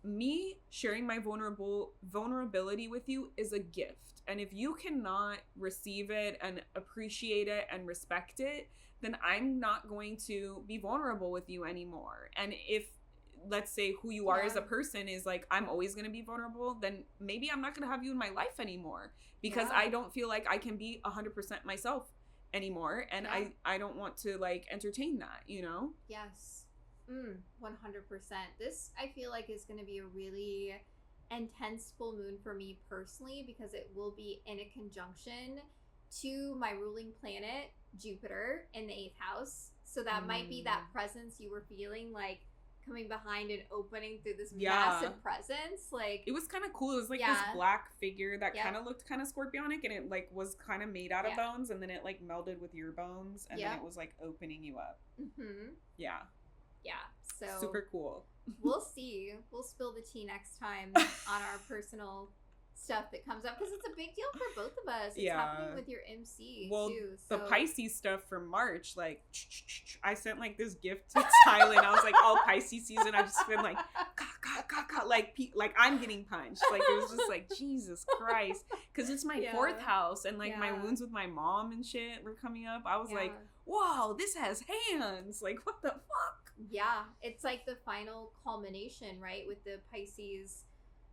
me sharing my vulnerability with you is a gift. And if you cannot receive it and appreciate it and respect it, then I'm not going to be vulnerable with you anymore. And if, let's say, who you are as a person is like, I'm always going to be vulnerable, then maybe I'm not going to have you in my life anymore, because I don't feel like I can be 100% myself anymore. And I don't want to like entertain that, you know? Yes. 100%. This, I feel like, is going to be a really intense full moon for me personally, because it will be in a conjunction to my ruling planet, Jupiter, in the 8th house. So that might be that presence you were feeling, like coming behind and opening through this massive presence. Like, it was kind of cool. It was like this black figure that kind of looked kind of scorpionic, and it like was kind of made out of bones, and then it like melded with your bones, and then it was like opening you up. Yeah, so super cool. We'll see. We'll spill the tea next time on our personal stuff that comes up, because it's a big deal for both of us. It's happening with your MC too. So. The Pisces stuff for March, like I sent like this gift to Thailand. I was like, all Pisces season, I've just been like, like I'm getting punched. Like it was just like Jesus Christ, because it's my fourth house, and like my wounds with my mom and shit were coming up. I was like, whoa, this has hands. Like what the fuck? Yeah, it's like the final culmination, right, with the Pisces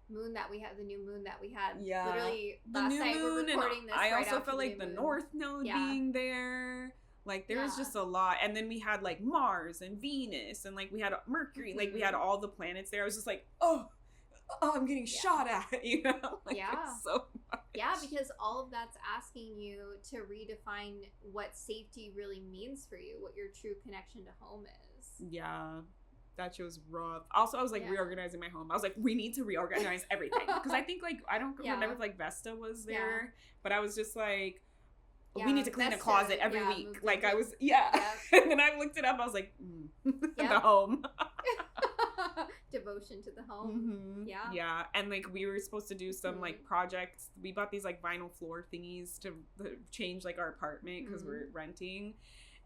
moon that we had, the new moon that we had. Yeah, literally the last new night moon, we're recording this. I right also after felt like the moon. North Node being there. Like there was just a lot, and then we had like Mars and Venus, and like we had Mercury, like we had all the planets there. I was just like, oh I'm getting shot at, you know? Like, it's so much. Yeah, because all of that's asking you to redefine what safety really means for you, what your true connection to home is. Yeah. That shit was rough. Also, I was like reorganizing my home. I was like, we need to reorganize everything. Because I think like, I don't remember if like Vesta was there, but I was just like, we need to clean a closet every week. Like I was, and then I looked it up. I was like, the home. Devotion to the home. Mm-hmm. Yeah. And like we were supposed to do some like projects. We bought these like vinyl floor thingies to change like our apartment because we're renting.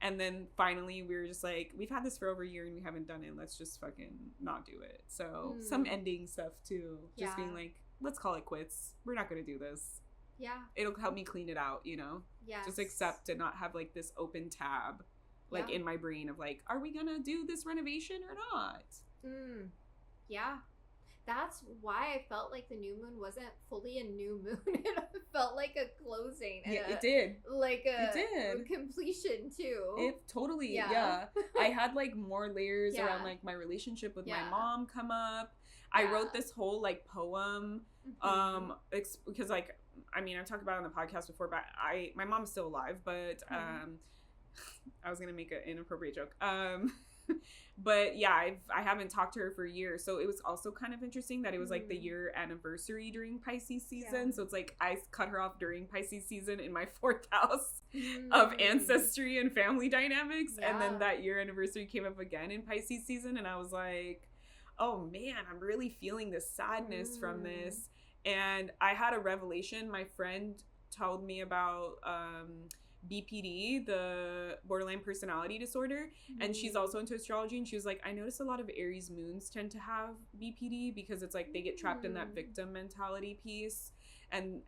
And then finally we were just like, we've had this for over a year and we haven't done it. Let's just fucking not do it. So some ending stuff too. Just being like, let's call it quits. We're not going to do this. Yeah. It'll help me clean it out, you know? Yeah. Just accept and not have like this open tab like in my brain of like, are we going to do this renovation or not? Yeah. That's why I felt like the new moon wasn't fully a new moon. It felt like a closing. Yeah, it did. Like a completion too. It totally, I had like more layers around like my relationship with my mom come up. I wrote this whole like poem because like, I mean, I've talked about it on the podcast before, but my mom's still alive, but I was going to make an inappropriate joke. But yeah, I haven't talked to her for years. So it was also kind of interesting that it was like the year anniversary during Pisces season. So it's like I cut her off during Pisces season in my 4th house of ancestry and family dynamics. And then that year anniversary came up again in Pisces season. And I was like, oh man, I'm really feeling this sadness from this. And I had a revelation. My friend told me about BPD, the borderline personality disorder, and she's also into astrology, and she was like, I notice a lot of Aries moons tend to have BPD because it's like they get trapped in that victim mentality piece. And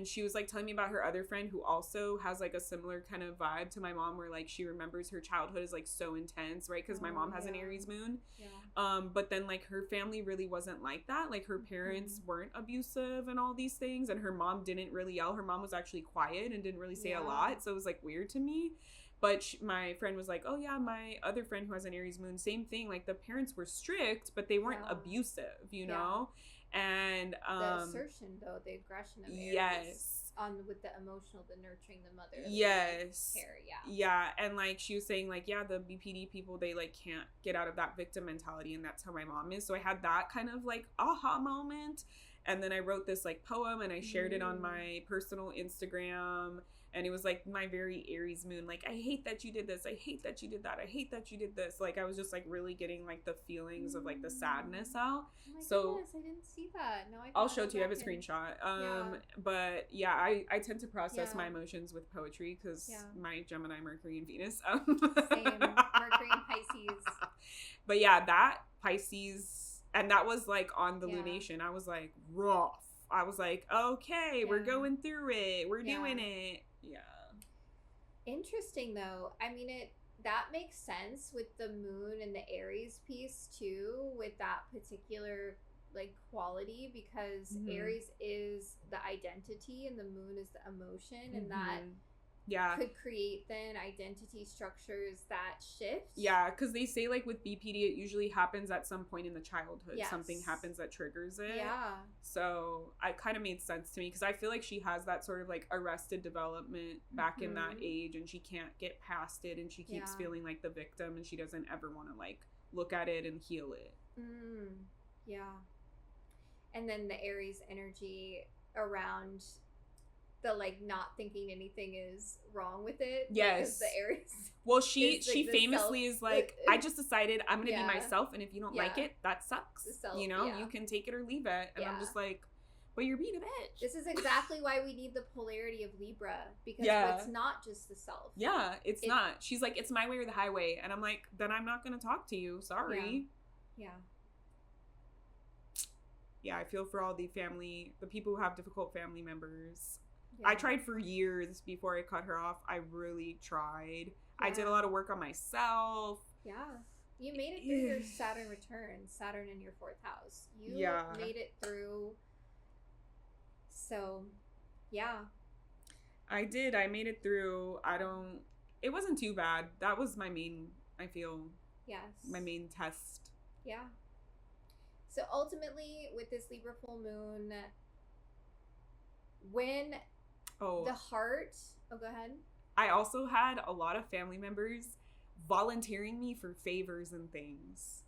she was like telling me about her other friend who also has like a similar kind of vibe to my mom, where like she remembers her childhood is like so intense, right? Because my mom has an Aries moon. But then like her family really wasn't like that. Like her parents weren't abusive and all these things, and her mom didn't really yell. Her mom was actually quiet and didn't really say a lot, so it was like weird to me. But my friend was like, oh yeah, my other friend who has an Aries moon, same thing. Like the parents were strict, but they weren't abusive, you know? And the assertion though, the aggression of Aries with the emotional, the nurturing, the mother, care, and like she was saying like, the BPD people, they like can't get out of that victim mentality, and that's how my mom is. So I had that kind of like aha moment, and then I wrote this like poem and I shared it on my personal Instagram. And it was like my very Aries moon. Like, I hate that you did this. I hate that you did that. I hate that you did this. Like, I was just like really getting like the feelings of like the sadness out. Oh my goodness, I didn't see that. No, I'll show it to you. I have a screenshot. But yeah, I tend to process my emotions with poetry because my Gemini, Mercury, and Venus. Same. Mercury and Pisces. But yeah, that Pisces, and that was like on the lunation. I was like rough. I was like, okay, we're going through it. We're doing it. Yeah. Interesting though. I mean, that makes sense with the moon and the Aries piece too, with that particular like quality, because Aries is the identity and the moon is the emotion, and that could create then identity structures that shift. Yeah, because they say like with BPD, it usually happens at some point in the childhood. Something happens that triggers it. Yeah. So it kind of made sense to me, because I feel like she has that sort of like arrested development back in that age, and she can't get past it, and she keeps feeling like the victim, and she doesn't ever want to like look at it and heal it. Yeah. And then the Aries energy around the like not thinking anything is wrong with it. Yes. The Aries. Well, she famously is like, I just decided I'm gonna be myself, and if you don't like it, that sucks. You know, you can take it or leave it. And I'm just like, but you're being a bitch. This is exactly why we need the polarity of Libra, because it's not just the self. Yeah, it's not. She's like, it's my way or the highway, and I'm like, then I'm not gonna talk to you. Sorry. Yeah. yeah, I feel for all the people who have difficult family members. Yeah. I tried for years before I cut her off. I really tried. Yeah. I did a lot of work on myself. Yeah. You made it through your Saturn return, Saturn in your 4th house. You made it through. So, yeah. I did. I made it through. It wasn't too bad. That was my main, I feel. Yes. My main test. Yeah. So ultimately, with this Libra full moon, when the heart... Oh, go ahead. I also had a lot of family members volunteering me for favors and things.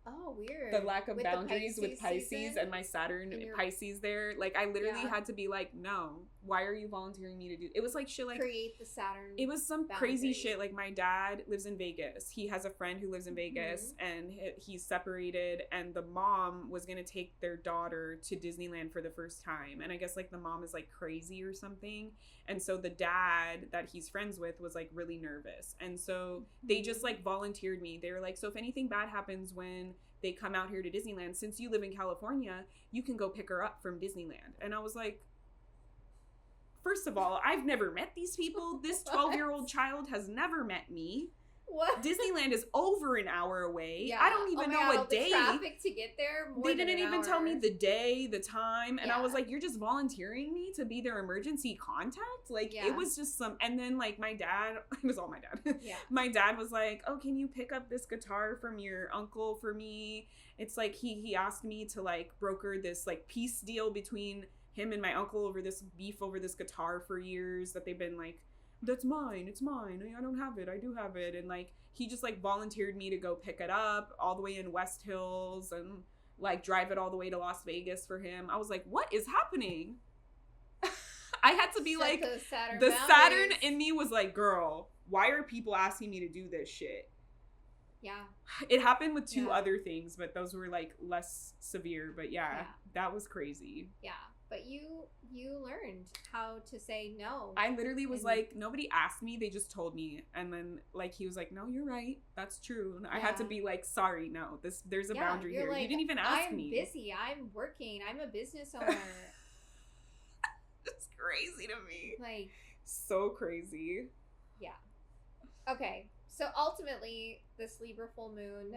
Oh, weird. The lack of boundaries with Pisces and my Saturn Pisces there. Like, I literally had to be like, no, why are you volunteering me to do... It was like shit like... Create the Saturn It was some boundaries. crazy shit. Like, my dad lives in Vegas. He has a friend who lives in Vegas, and he's separated, and the mom was going to take their daughter to Disneyland for the first time. And I guess, like, the mom is, like, crazy or something. And so the dad that he's friends with was, like, really nervous. And so they just, like, volunteered me. They were like, so if anything bad happens when they come out here to Disneyland, since you live in California, you can go pick her up from Disneyland. And I was like, first of all, I've never met these people. This 12-year-old child has never met me. What? Disneyland is over an hour away. Yeah. I don't even know what day. The traffic to get there. They didn't even tell me the day, the time, and I was like, "You're just volunteering me to be their emergency contact." Like it was just some. And then like my dad, it was all my dad. Yeah. My dad was like, "Oh, can you pick up this guitar from your uncle for me?" It's like he asked me to like broker this like peace deal between him and my uncle over this beef over this guitar for years that they've been like, that's mine, it's mine, I don't have it, I do have it. And like he just like volunteered me to go pick it up all the way in West Hills and like drive it all the way to Las Vegas for him. I was like, what is happening? I had to be like, the Saturn in me was like, girl, why are people asking me to do this shit? Yeah. It happened with two other things, but those were like less severe. But that was crazy. Yeah. But you learned how to say no. I literally was like, nobody asked me, they just told me. And then like he was like, no, you're right, that's true. And I had to be like, sorry, no, there's a boundary here. Like, you didn't even ask me. I'm busy, I'm working, I'm a business owner. It's crazy to me. Like, so crazy. Yeah. Okay, so ultimately this Libra full moon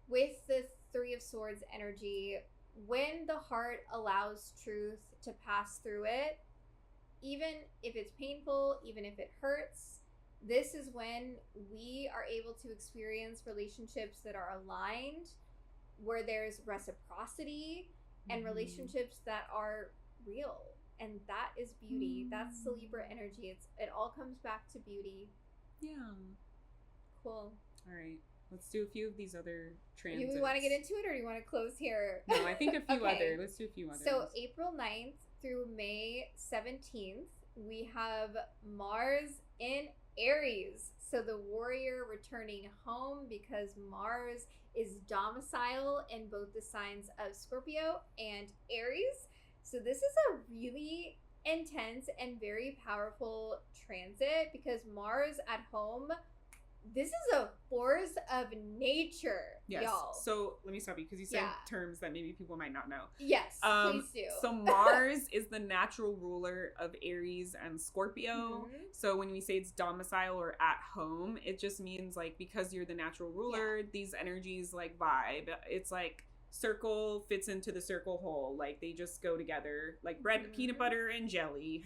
with the 3 of Swords energy, when the heart allows truth to pass through it, even if it's painful, even if it hurts, this is when we are able to experience relationships that are aligned, where there's reciprocity, and relationships that are real. And that is beauty. That's the Libra energy. It all comes back to beauty. Yeah. Cool. All right. Let's do a few of these other transits. Do we want to get into it, or do you want to close here? No, I think a few other. Let's do a few others. So April 9th through May 17th, we have Mars in Aries. So the warrior returning home, because Mars is domicile in both the signs of Scorpio and Aries. So this is a really intense and very powerful transit, because Mars at home, this is a force of nature, y'all. So let me stop you, because you said terms that maybe people might not know. Yes, please do. So Mars is the natural ruler of Aries and Scorpio. So when we say it's domicile or at home, it just means like, because you're the natural ruler, these energies like vibe. It's like circle fits into the circle hole. Like they just go together, like bread, peanut butter, and jelly.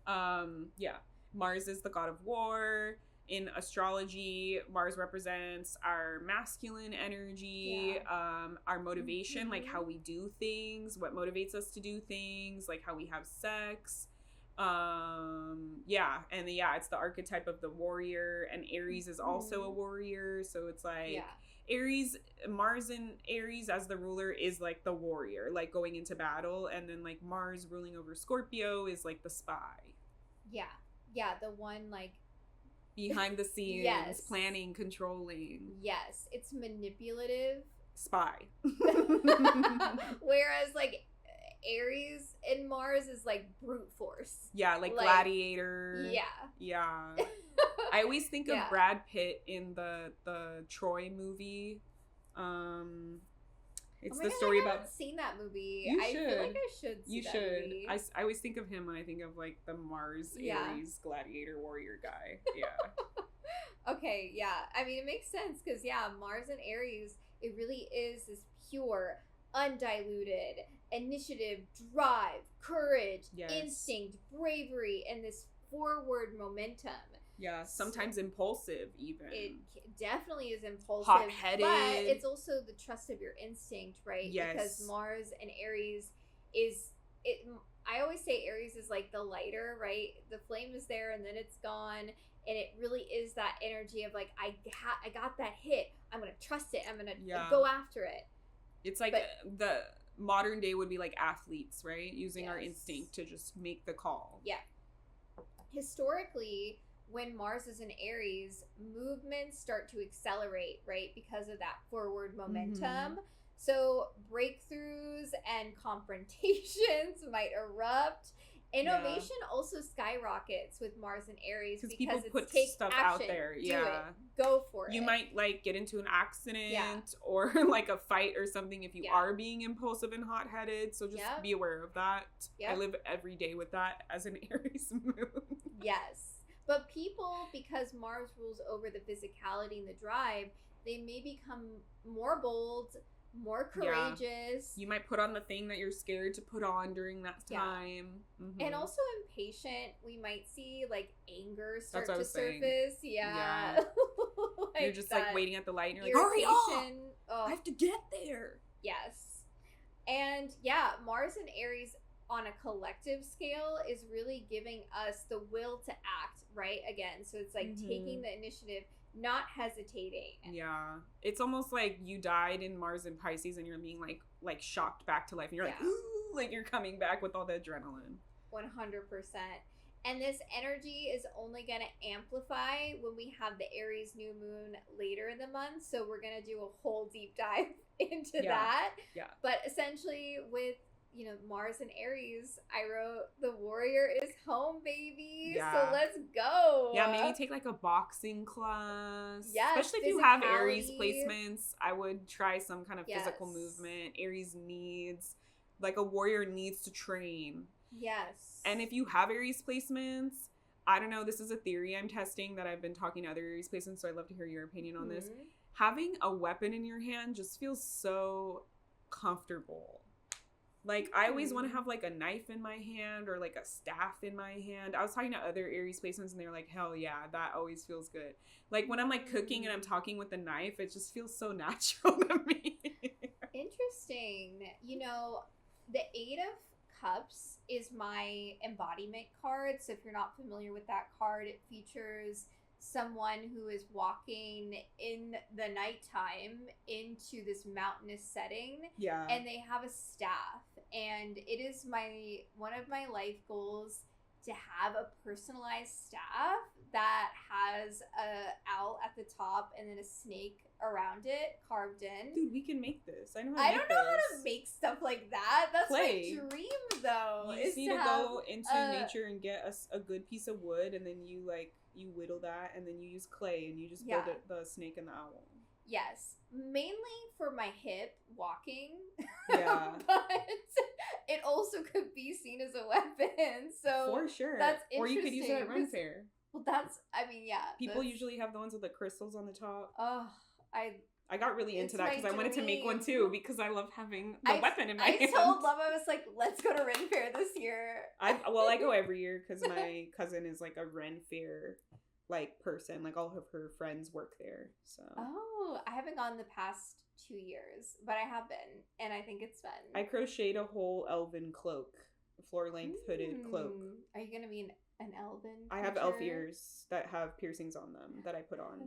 Mars is the god of war. In astrology, Mars represents our masculine energy, our motivation, like how we do things, what motivates us to do things, like how we have sex. It's the archetype of the warrior, and Aries is also a warrior. So it's like Aries, Mars in Aries as the ruler is like the warrior, like going into battle. And then like Mars ruling over Scorpio is like the spy. Yeah. Yeah, the one like behind the scenes, planning, controlling. Yes, it's manipulative. Spy. Whereas like Aries in Mars is like brute force. Yeah, like gladiator. Yeah. Yeah. I always think of Brad Pitt in the Troy movie. It's oh my the God, story I about. haven't seen that movie. You I should. feel like I should see You that should. movie. I always think of him when I think of like the Mars Aries gladiator warrior guy. Yeah. Okay, yeah. I mean, it makes sense because, yeah, Mars and Aries, it really is this pure, undiluted initiative, drive, courage, Yes. instinct, bravery, and this forward momentum. Yeah, sometimes impulsive even. It definitely is impulsive. Hot-headed. But it's also the trust of your instinct, right? Yes. Because Mars and Aries I always say Aries is like the lighter, right? The flame is there and then it's gone. And it really is that energy of like, I got that hit. I'm going to trust it. I'm going to go after it. It's like the modern day would be like athletes, right? Using our instinct to just make the call. Yeah. Historically, when Mars is in Aries, movements start to accelerate, right? Because of that forward momentum. Mm-hmm. So breakthroughs and confrontations might erupt. Innovation also skyrockets with Mars and Aries because people it's put take stuff action, out there. do it, go for it. You might like get into an accident or like a fight or something if you are being impulsive and hot-headed. So just be aware of that. I live every day with that as an Aries moon. Yes. But people, because Mars rules over the physicality and the drive, they may become more bold, more courageous. You might put on the thing that you're scared to put on during that time. Mm-hmm. And also impatient. We might see like anger start to surface. Yeah. Like you're just like waiting at the light and you're like, hurry up! I have to get there. Yes. And Mars and Aries on a collective scale is really giving us the will to act, right? Again, so it's like taking the initiative, not hesitating. Yeah. It's almost like you died in Mars and Pisces and you're being like shocked back to life and you're like, ooh, like you're coming back with all the adrenaline. 100%. And this energy is only going to amplify when we have the Aries new moon later in the month. So we're going to do a whole deep dive into that. Yeah. But essentially with Mars and Aries, I wrote the warrior is home, baby. Yeah. So let's go. Yeah, maybe take like a boxing class. Yeah. Especially if you have Aries placements, I would try some kind of physical movement. Aries needs, like a warrior needs to train. Yes. And if you have Aries placements, I don't know, this is a theory I'm testing that I've been talking to other Aries placements, so I'd love to hear your opinion on this. Having a weapon in your hand just feels so comfortable. Like, I always want to have, like, a knife in my hand or, like, a staff in my hand. I was talking to other Aries placements, and they were like, hell yeah, that always feels good. Like, when I'm, like, cooking and I'm talking with a knife, it just feels so natural to me. Interesting. The Eight of Cups is my embodiment card. So if you're not familiar with that card, it features someone who is walking in the nighttime into this mountainous setting. Yeah. And they have a staff. And it is one of my life goals to have a personalized staff that has a owl at the top and then a snake around it carved in. Dude, we can make this. I don't know how to make stuff like that. That's my dream, though. You just need to go into nature and get a good piece of wood, and then you whittle that, and then you use clay, and you just build the snake and the owl. Yes. Mainly for my hip walking. Yeah. But it also could be seen as a weapon. So for sure. That's interesting. Or you could use it at Run Fair. Well, People usually have the ones with the crystals on the top. Oh, I got really into that because I wanted to make one too because I love having the weapon in my hand. I told Love, I was like, let's go to Ren Fair this year. I go every year because my cousin is like a Ren Fair person. Like all of her friends work there. So I haven't gone the past 2 years, but I have been, and I think it's fun. I crocheted a whole elven cloak, a floor-length hooded cloak. Are you gonna be an elven creature? I have elf ears that have piercings on them that I put on.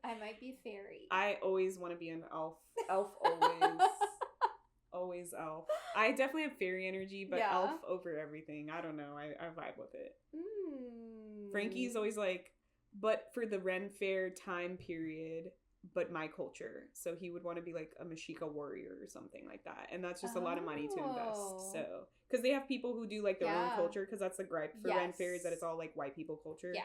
I might be fairy. I always want to be an elf. Elf always. Always elf. I definitely have fairy energy, but elf over everything. I don't know. I vibe with it. Frankie's always like, but for the Ren Fair time period, but my culture. So he would want to be like a Mashika warrior or something like that. And that's just a lot of money to invest. So, because they have people who do like their own culture, because that's the gripe for Ren Fair is that it's all like white people culture. Yeah.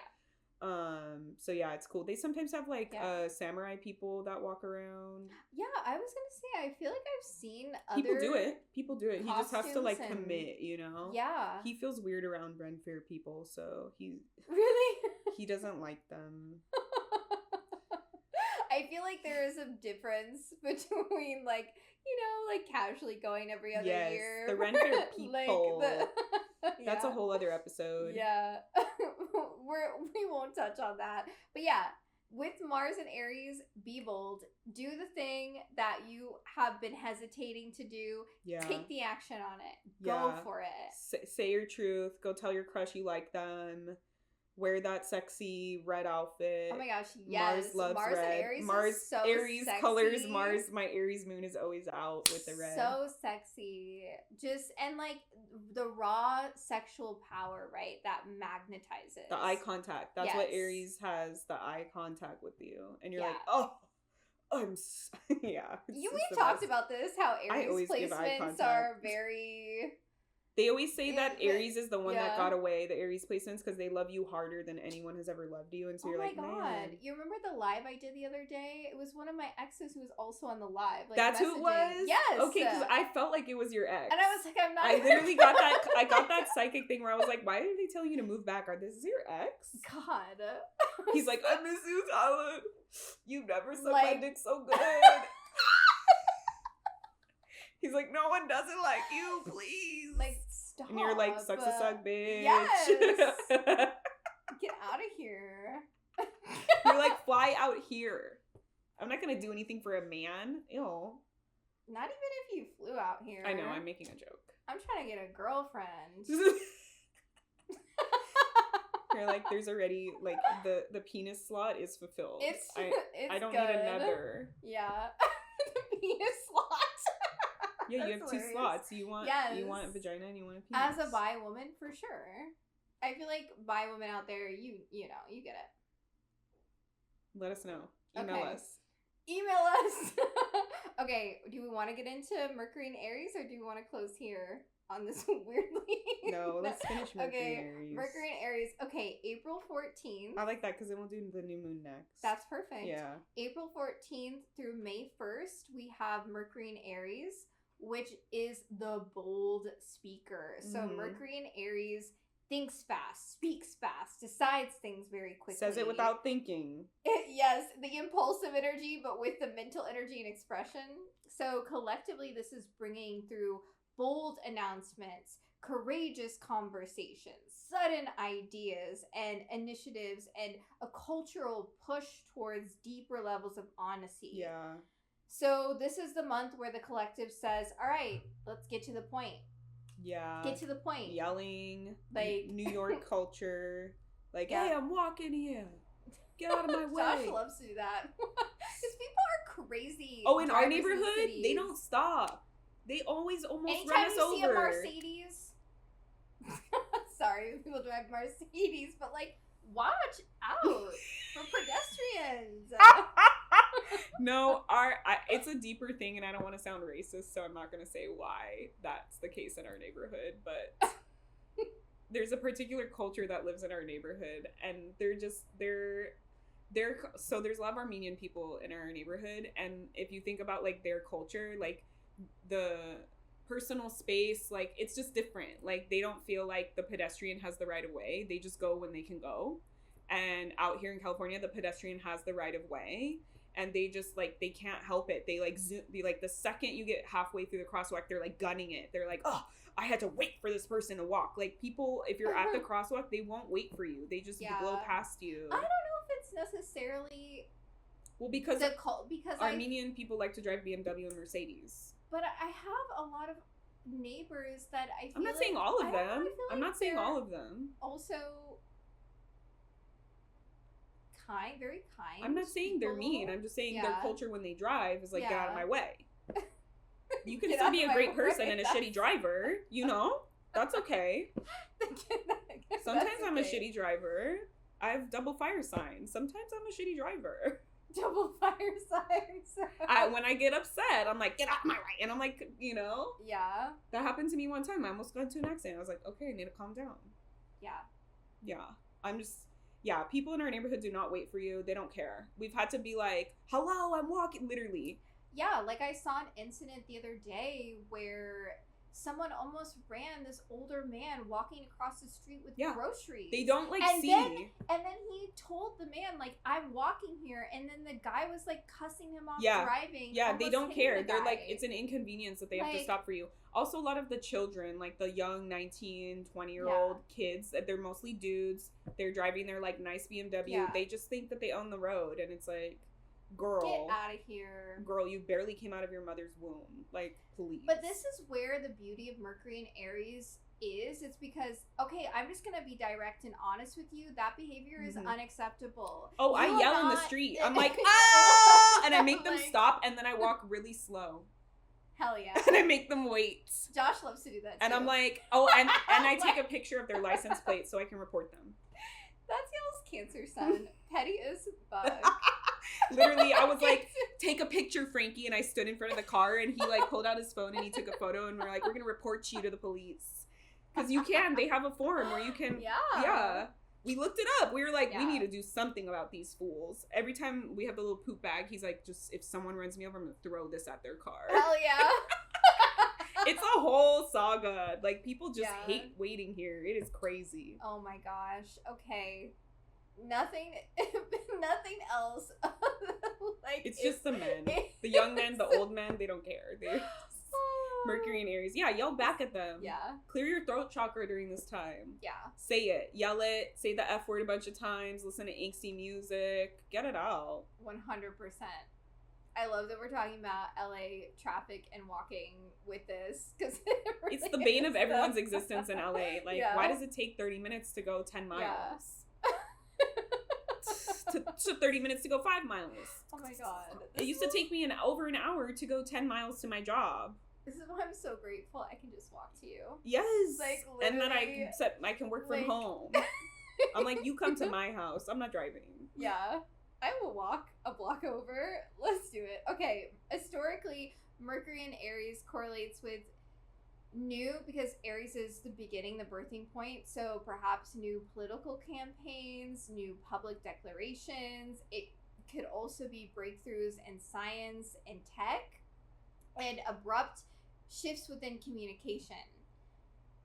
So yeah, it's cool. They sometimes have like samurai people that walk around. Yeah, I was gonna say, I feel like I've seen people do it. People do it. He just has to like and... commit, you know. Yeah. He feels weird around Ren Fair people, so he really he doesn't like them. I feel like there is a difference between like, you know, like casually going every other year. The Ren Fair people. Like that's a whole other episode. Yeah. We won't touch on that. But yeah, with Mars and Aries, be bold. Do the thing that you have been hesitating to do. Yeah. Take the action on it. Go for it. Say your truth. Go tell your crush you like them. Wear that sexy red outfit. Oh my gosh, yes. Mars loves red. And Aries Mars, is so Aries sexy. colors. Mars, my Aries moon is always out with the red. So sexy. Just, and like the raw sexual power, right? That magnetizes. The eye contact. That's what Aries has, the eye contact with you. And you're like, yeah. We talked about this, how Aries placements are very... They always say that Aries is the one that got away, the Aries placements, because they love you harder than anyone has ever loved you. And so you're like, man. Oh my God. You remember the live I did the other day? It was one of my exes who was also on the live. Like, that's who it was? Yes. Okay, because I felt like it was your ex. And I was like, I'm not. I literally got that. I got that psychic thing where I was like, why are they telling you to move back? This is your ex? God. He's like, I miss you, Talon. You never sucked my dick so good. He's like, no one doesn't like you, please. Like, stop. And you're like, sucks a suck, bitch. Yes. Get out of here. You're like, fly out here. I'm not going to do anything for a man. Ew. Not even if you flew out here. I know, I'm making a joke. I'm trying to get a girlfriend. You're like, there's already, like, the penis slot is fulfilled. It's I don't good. need another. Yeah. The penis slot. Yeah, you have two slots. You want a vagina and you want a penis. As a bi woman, for sure. I feel like bi women out there, you know, you get it. Let us know. Email us. Okay, do we want to get into Mercury and Aries, or do we want to close here on this weirdly? No, let's finish Mercury and Aries. Mercury and Aries. Okay, April 14th. I like that because then we'll do the new moon next. That's perfect. Yeah. April 14th through May 1st, we have Mercury and Aries, which is the bold speaker. So Mercury and Aries thinks fast, speaks fast, decides things very quickly. Says it without thinking. Yes, the impulsive energy, but with the mental energy and expression. So collectively, this is bringing through bold announcements, courageous conversations, sudden ideas and initiatives, and a cultural push towards deeper levels of honesty. Yeah. So this is the month where the collective says, all right, let's get to the point. Yeah. Get to the point. Yelling. Like New York culture. Like, hey, I'm walking here. Get out of my way. Josh loves to do that. Because people are crazy. Oh, in our neighborhood, they don't stop. They always almost run us over. Anytime you see a Mercedes. Sorry, people drive Mercedes, but like, watch out for pedestrians. No, it's a deeper thing, and I don't want to sound racist, so I'm not going to say why that's the case in our neighborhood, but there's a particular culture that lives in our neighborhood, and so there's a lot of Armenian people in our neighborhood, and if you think about, like, their culture, like, the personal space, like, it's just different. Like, they don't feel like the pedestrian has the right of way. They just go when they can go. And out here in California, the pedestrian has the right of way. And they just, like, they can't help it. They, like, the second you get halfway through the crosswalk, they're, like, gunning it. They're like, oh, I had to wait for this person to walk. Like, people, if you're at the crosswalk, they won't wait for you. They just blow past you. I don't know if it's necessarily... Well, because Armenian people like to drive BMW and Mercedes. But I have a lot of neighbors that I feel I'm not saying all of them. I'm not saying all of them. Also... very kind. I'm not saying they're mean. I'm just saying their culture when they drive is like, get out of my way. You can still be a great person and a shitty driver, you know? That's okay. Sometimes I'm a shitty driver. I have double fire signs. Sometimes I'm a shitty driver. Double fire signs. When I get upset, I'm like, get out of my way. And I'm like, you know? Yeah. That happened to me one time. I almost got into an accident. I was like, okay, I need to calm down. Yeah. Yeah. I'm just... Yeah, people in our neighborhood do not wait for you. They don't care. We've had to be like, hello, I'm walking, literally. Yeah, like I saw an incident the other day where someone almost ran this older man walking across the street with groceries. They don't like and see. Then he told the man, like, I'm walking here, and then the guy was like cussing him off driving. Yeah, they don't care. They're like, it's an inconvenience that they have to stop for you. Also, a lot of the children, like the young 19, 20-year-old kids, they're mostly dudes. They're driving their like nice BMW. Yeah. They just think that they own the road, and it's like, girl, get out of here. Girl, you barely came out of your mother's womb. Like, please. But this is where the beauty of Mercury and Aries is. It's because, okay, I'm just going to be direct and honest with you. That behavior is unacceptable. Oh, I yell in the street. I'm like, ah! And I make them stop, and then I walk really slow. Hell yeah. And I make them wait. Josh loves to do that too. And I'm like, oh, and I take a picture of their license plate so I can report them. That's y'all's Cancer sun. Petty as fuck. Literally, I was like, take a picture, Frankie, and I stood in front of the car, and he like pulled out his phone and he took a photo, and we're like, we're gonna report you to the police, because you can. They have a form where you can. Yeah. We looked it up. We were like, we need to do something about these fools. Every time we have the little poop bag, he's like, just if someone runs me over, I'm gonna throw this at their car. Hell yeah. It's a whole saga. Like, people just hate waiting here. It is crazy. Oh my gosh. Okay. Nothing else. Like, it's just the men. The young men, the old men, they don't care. They're Mercury and Aries. Yeah, yell back at them. Yeah. Clear your throat chakra during this time. Yeah. Say it. Yell it. Say the F word a bunch of times. Listen to angsty music. Get it out. 100%. I love that we're talking about LA traffic and walking with this, because it's the bane of everyone's existence in LA. Like, why does it take 30 minutes to go 10 miles? to 30 minutes to go 5 miles. Oh my god. It used to take me over an hour to go 10 miles to my job. This is why I'm so grateful I can just walk to you. Yes. Like, and then I can work from home. I'm like, you come to my house. I'm not driving. Yeah. I will walk a block over. Let's do it. Okay. Historically, Mercury in Aries correlates with new, because Aries is the beginning, the birthing point. So perhaps new political campaigns, new public declarations. It could also be breakthroughs in science and tech, and abrupt shifts within communication.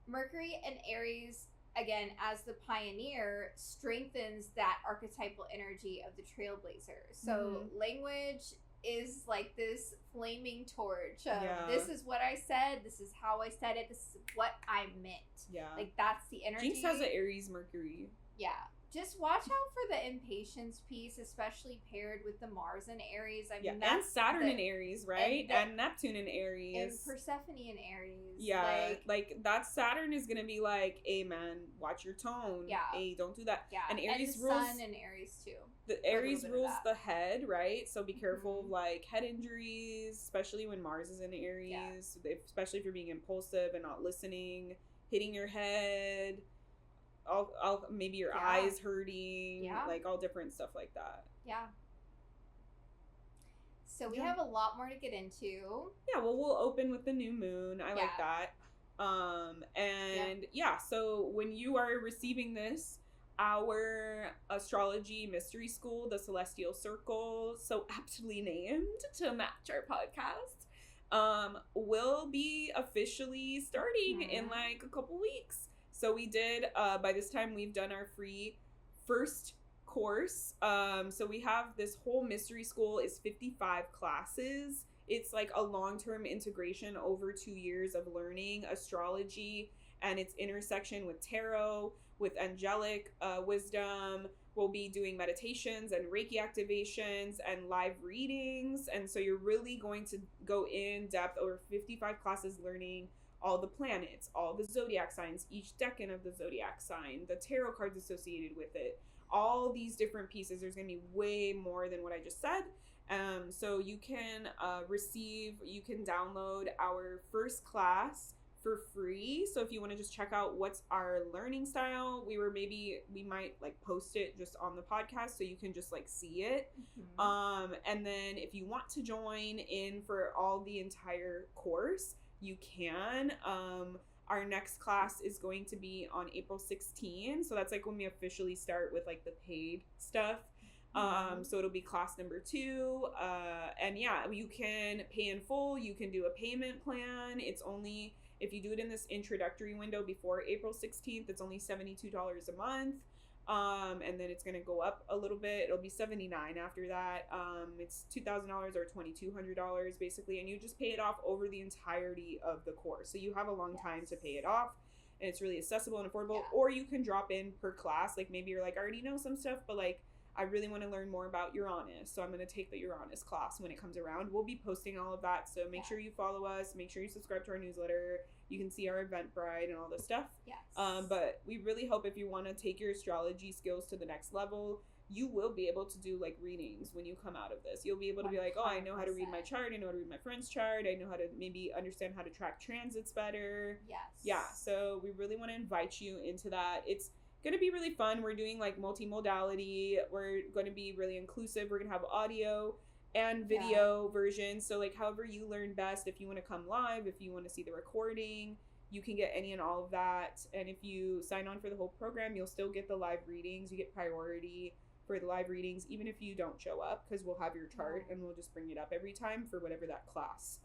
Mercury and Aries, again, as the pioneer, strengthens that archetypal energy of the trailblazer. So language is like this flaming torch of, this is what I said, this is how I said it, this is what I meant. Yeah. Like, that's the energy. Jinx has an Aries Mercury. Yeah. Just watch out for the impatience piece, especially paired with the Mars in Aries. I mean, and Saturn in Aries, right? And Neptune in Aries. And Persephone in Aries. Yeah, like that Saturn is gonna be like, hey man, watch your tone. Yeah. Hey, don't do that. Yeah. And Aries and the rules. Sun in Aries too. The Aries rules the head, right? So be careful of like head injuries, especially when Mars is in Aries. Yeah. Especially if you're being impulsive and not listening, hitting your head. I'll maybe your eyes hurting, like all different stuff like that. Yeah. So we have a lot more to get into. Yeah, well, we'll open with the new moon. I like that. So when you are receiving this, our astrology mystery school, the Celestial Circle, so aptly named to match our podcast, will be officially starting in like a couple weeks. So we did, by this time, we've done our free first course. So we have this whole mystery school is 55 classes. It's like a long-term integration over 2 years of learning astrology and its intersection with tarot, with angelic wisdom. We'll be doing meditations and Reiki activations and live readings. And so you're really going to go in depth over 55 classes learning all the planets, all the zodiac signs, each decan of the zodiac sign, the tarot cards associated with it, all these different pieces. There's going to be way more than what I just said. So you can you can download our first class for free. So if you want to just check out what's our learning style, we might like post it just on the podcast so you can just like see it. And then if you want to join in for all the entire course, you can. Our next class is going to be on April 16. So that's like when we officially start with like the paid stuff. So it'll be class number 2. And yeah, you can pay in full. You can do a payment plan. It's only, if you do it in this introductory window before April 16th, it's only $72 a month. And then it's going to go up a little bit. It'll be $79 after that. It's $2,000 or $2,200 basically. And you just pay it off over the entirety of the course. So you have a long time to pay it off, and it's really accessible and affordable. Yeah. Or you can drop in per class. Like maybe you're like, I already know some stuff, but like, I really want to learn more about Uranus. So I'm going to take the Uranus class when it comes around. We'll be posting all of that. So make sure you follow us. Make sure you subscribe to our newsletter. You can see our Eventbrite and all this stuff. Yes. But we really hope if you want to take your astrology skills to the next level, you will be able to do like readings when you come out of this. You'll be able to be like, oh, I know how to read my chart. I know how to read my friend's chart. I know how to maybe understand how to track transits better. Yes. Yeah. So we really want to invite you into that. It's going to be really fun. We're doing like multimodality. We're going to be really inclusive. We're going to have audio and video versions. So like however you learn best, if you want to come live, if you want to see the recording, you can get any and all of that. And if you sign on for the whole program, you'll still get the live readings. You get priority for the live readings, even if you don't show up, because we'll have your chart and we'll just bring it up every time for whatever that class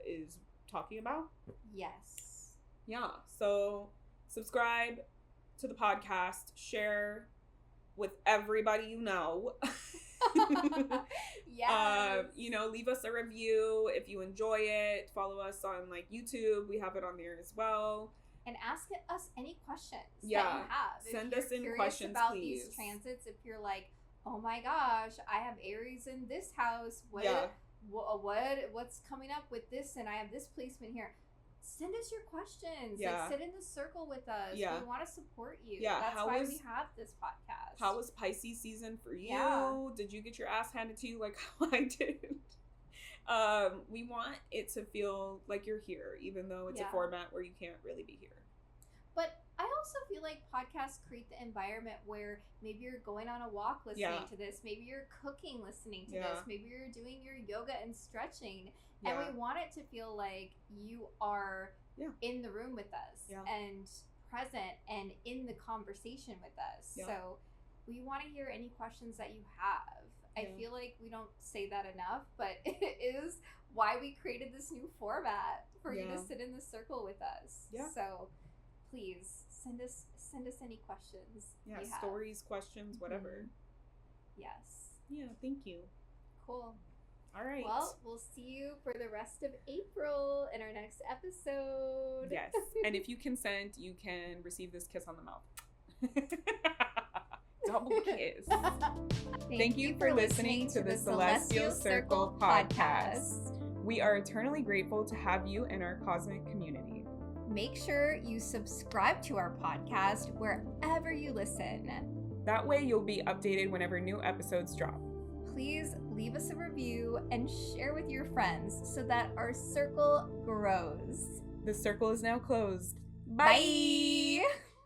is talking about. Yes. Yeah. So subscribe to the podcast, share with everybody you know. Yes. Leave us a review if you enjoy it. Follow us on like YouTube. We have it on there as well. And ask us any questions that you Yeah. have. Send if us you're in curious questions, about please. these transits. If you're like, oh my gosh, I have Aries in this house. What's coming up with this? And I have this placement here. Send us your questions. Yeah. Like, sit in the circle with us. Yeah. We want to support you. Yeah. That's why we have this podcast. How was Pisces season for you? Yeah. Did you get your ass handed to you like how I did? We want it to feel like you're here, even though it's a format where you can't really be here. But I also feel like podcasts create the environment where maybe you're going on a walk listening to this. Maybe you're cooking listening to this. Maybe you're doing your yoga and stretching. And we want it to feel like you are in the room with us and present and in the conversation with us. Yeah. So we want to hear any questions that you have. I feel like we don't say that enough, but it is why we created this new format for you to sit in the circle with us. Yeah. So please send us any questions. Yeah, stories, questions, whatever. Mm-hmm. Yes. Yeah, thank you. Cool. All right. Well, we'll see you for the rest of April in our next episode. Yes. And if you consent, you can receive this kiss on the mouth. Double kiss. Thank you for listening to the Celestial Circle podcast. We are eternally grateful to have you in our cosmic community. Make sure you subscribe to our podcast wherever you listen. That way you'll be updated whenever new episodes drop. Please leave us a review and share with your friends so that our circle grows. The circle is now closed. Bye!